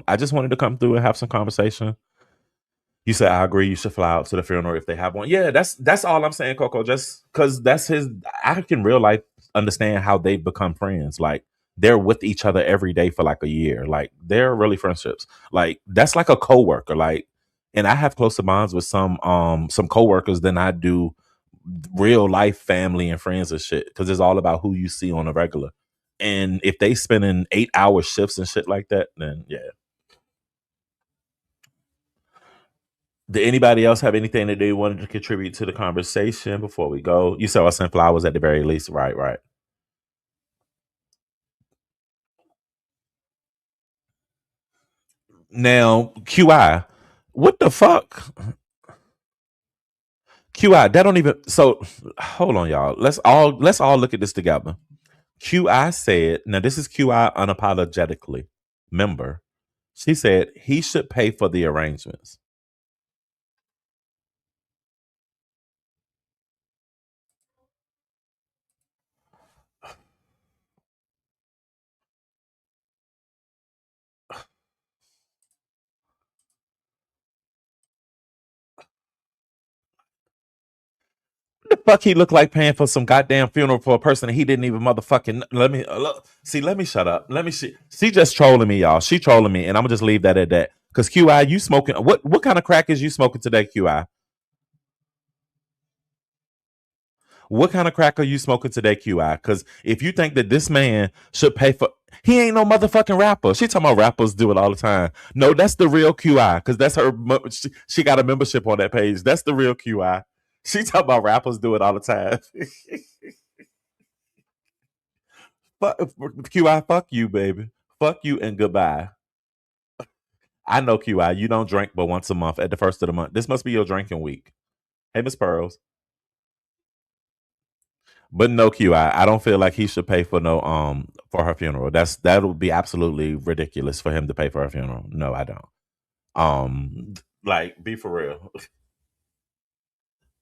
I just wanted to come through and have some conversation. You said I agree. You should fly out to the funeral if they have one. Yeah, that's all I'm saying, Coco. Just because that's his. I can real life understand how they become friends. Like they're with each other every day for like a year. Like they're really friendships. Like that's like a coworker. Like, and I have closer bonds with some coworkers than I do real life family and friends and shit. Because it's all about who you see on a regular. And if they spending 8 hour shifts and shit like that, then yeah. Did anybody else have anything that they wanted to contribute to the conversation before we go? You said I sent flowers at the very least. Right, right. Now, QI, what the fuck? QI, that don't even so hold on, y'all. Let's all look at this together. QI said, now this is QI unapologetically. Member. She said he should pay for the arrangements. The fuck he look like paying for some goddamn funeral for a person that he didn't even motherfucking let me look, see. Let me shut up. Let me see. She just trolling me, y'all. She trolling me, and I'm gonna just leave that at that. Cause QI, you smoking? What kind of crack is you smoking today, QI? What kind of crack are you smoking today, QI? Because if you think that this man should pay for, he ain't no motherfucking rapper. She talking about rappers do it all the time. No, that's the real QI because that's her. She got a membership on that page. That's the real QI. She talking about rappers do it all the time. Fuck, QI, fuck you, baby. Fuck you and goodbye. I know QI. You don't drink but once a month at the first of the month. This must be your drinking week. Hey, Miss Pearls. But no QI. I don't feel like he should pay for no for her funeral. That would be absolutely ridiculous for him to pay for her funeral. No, I don't. Like be for real.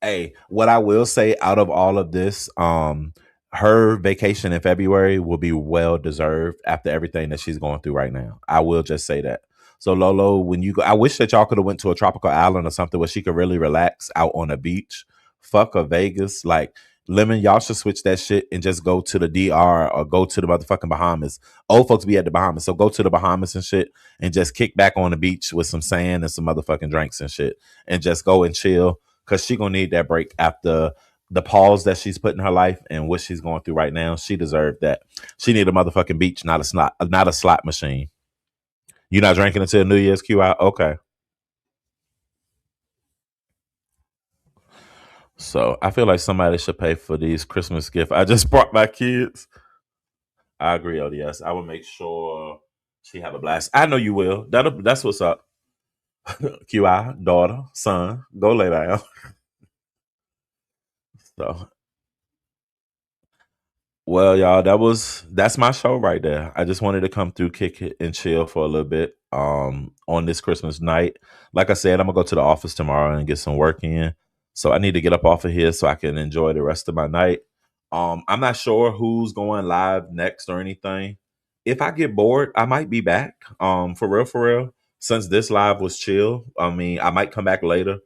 Hey, what I will say out of all of this, her vacation in February will be well deserved after everything that she's going through right now. I will just say that. So Lolo, when you go, I wish that y'all could have went to a tropical island or something where she could really relax out on a beach. Fuck a Vegas, like Lemon. Y'all should switch that shit and just go to the DR or go to the motherfucking Bahamas. Old folks be at the Bahamas, so go to the Bahamas and shit, and just kick back on the beach with some sand and some motherfucking drinks and shit, and just go and chill because she gonna need that break after the pause that she's put in her life and what she's going through right now. She deserved that. She need a motherfucking beach, not a slot machine. You not drinking until New Year's QI? Okay. So I feel like somebody should pay for these Christmas gifts. I just brought my kids. I agree, O.D.S. I will make sure she have a blast. I know you will. That's what's up. QI, daughter, son, go lay down. So well, y'all, that's my show right there. I just wanted to come through, kick it, and chill for a little bit. On this Christmas night. Like I said, I'm gonna go to the office tomorrow and get some work in. So I need to get up off of here so I can enjoy the rest of my night. I'm not sure who's going live next or anything. If I get bored, I might be back. For real, for real. Since this live was chill, I mean, I might come back later.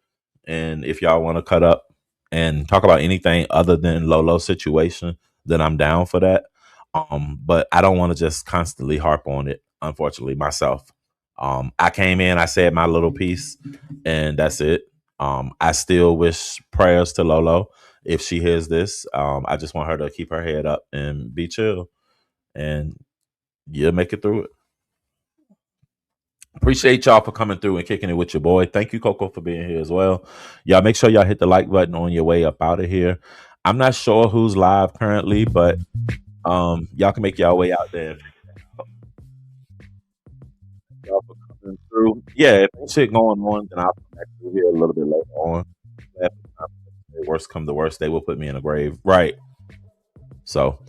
And if y'all want to cut up and talk about anything other than Lolo's situation, then I'm down for that. But I don't want to just constantly harp on it, unfortunately, myself. I came in, I said my little piece, and that's it. I still wish prayers to Lolo if she hears this. I just want her to keep her head up and be chill, and you'll make it through it. Appreciate y'all for coming through and kicking it with your boy. Thank you, Coco, for being here as well. Y'all make sure y'all hit the like button on your way up out of here. I'm not sure who's live currently, but y'all can make y'all way out there and figure y'all for coming through. Yeah, if ain't shit going on, then I'll come back through here a little bit later on. If worst come to worst, they will put me in a grave. Right. So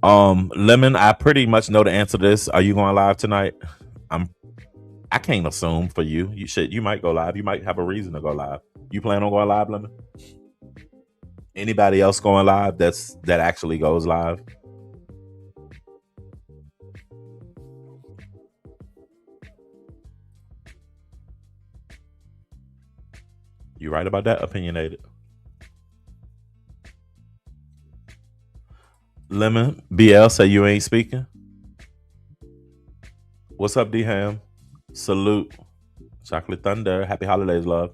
Lemon, I pretty much know the answer to this. Are you going live tonight? I'm I can't assume for you. You might go live. You might have a reason to go live. You plan on going live, Lemon? Anybody else going live that actually goes live? You right about that? Opinionated. Lemon, BL say you ain't speaking. What's up, D Ham? Salute. Chocolate Thunder. Happy holidays, love.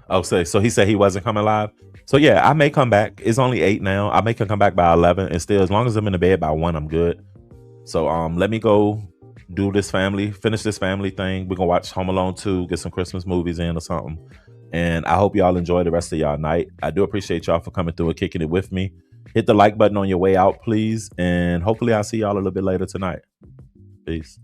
Oh, so he said he wasn't coming live. So yeah, I may come back. It's only 8 now. I may come back by 11, and still, as long as I'm in the bed by 1, I'm good. So let me go finish this family thing. We're gonna watch Home Alone 2, get some Christmas movies in or something. And I hope y'all enjoy the rest of y'all night. I do appreciate y'all for coming through and kicking it with me. Hit the like button on your way out, please. And hopefully I'll see y'all a little bit later tonight. Peace.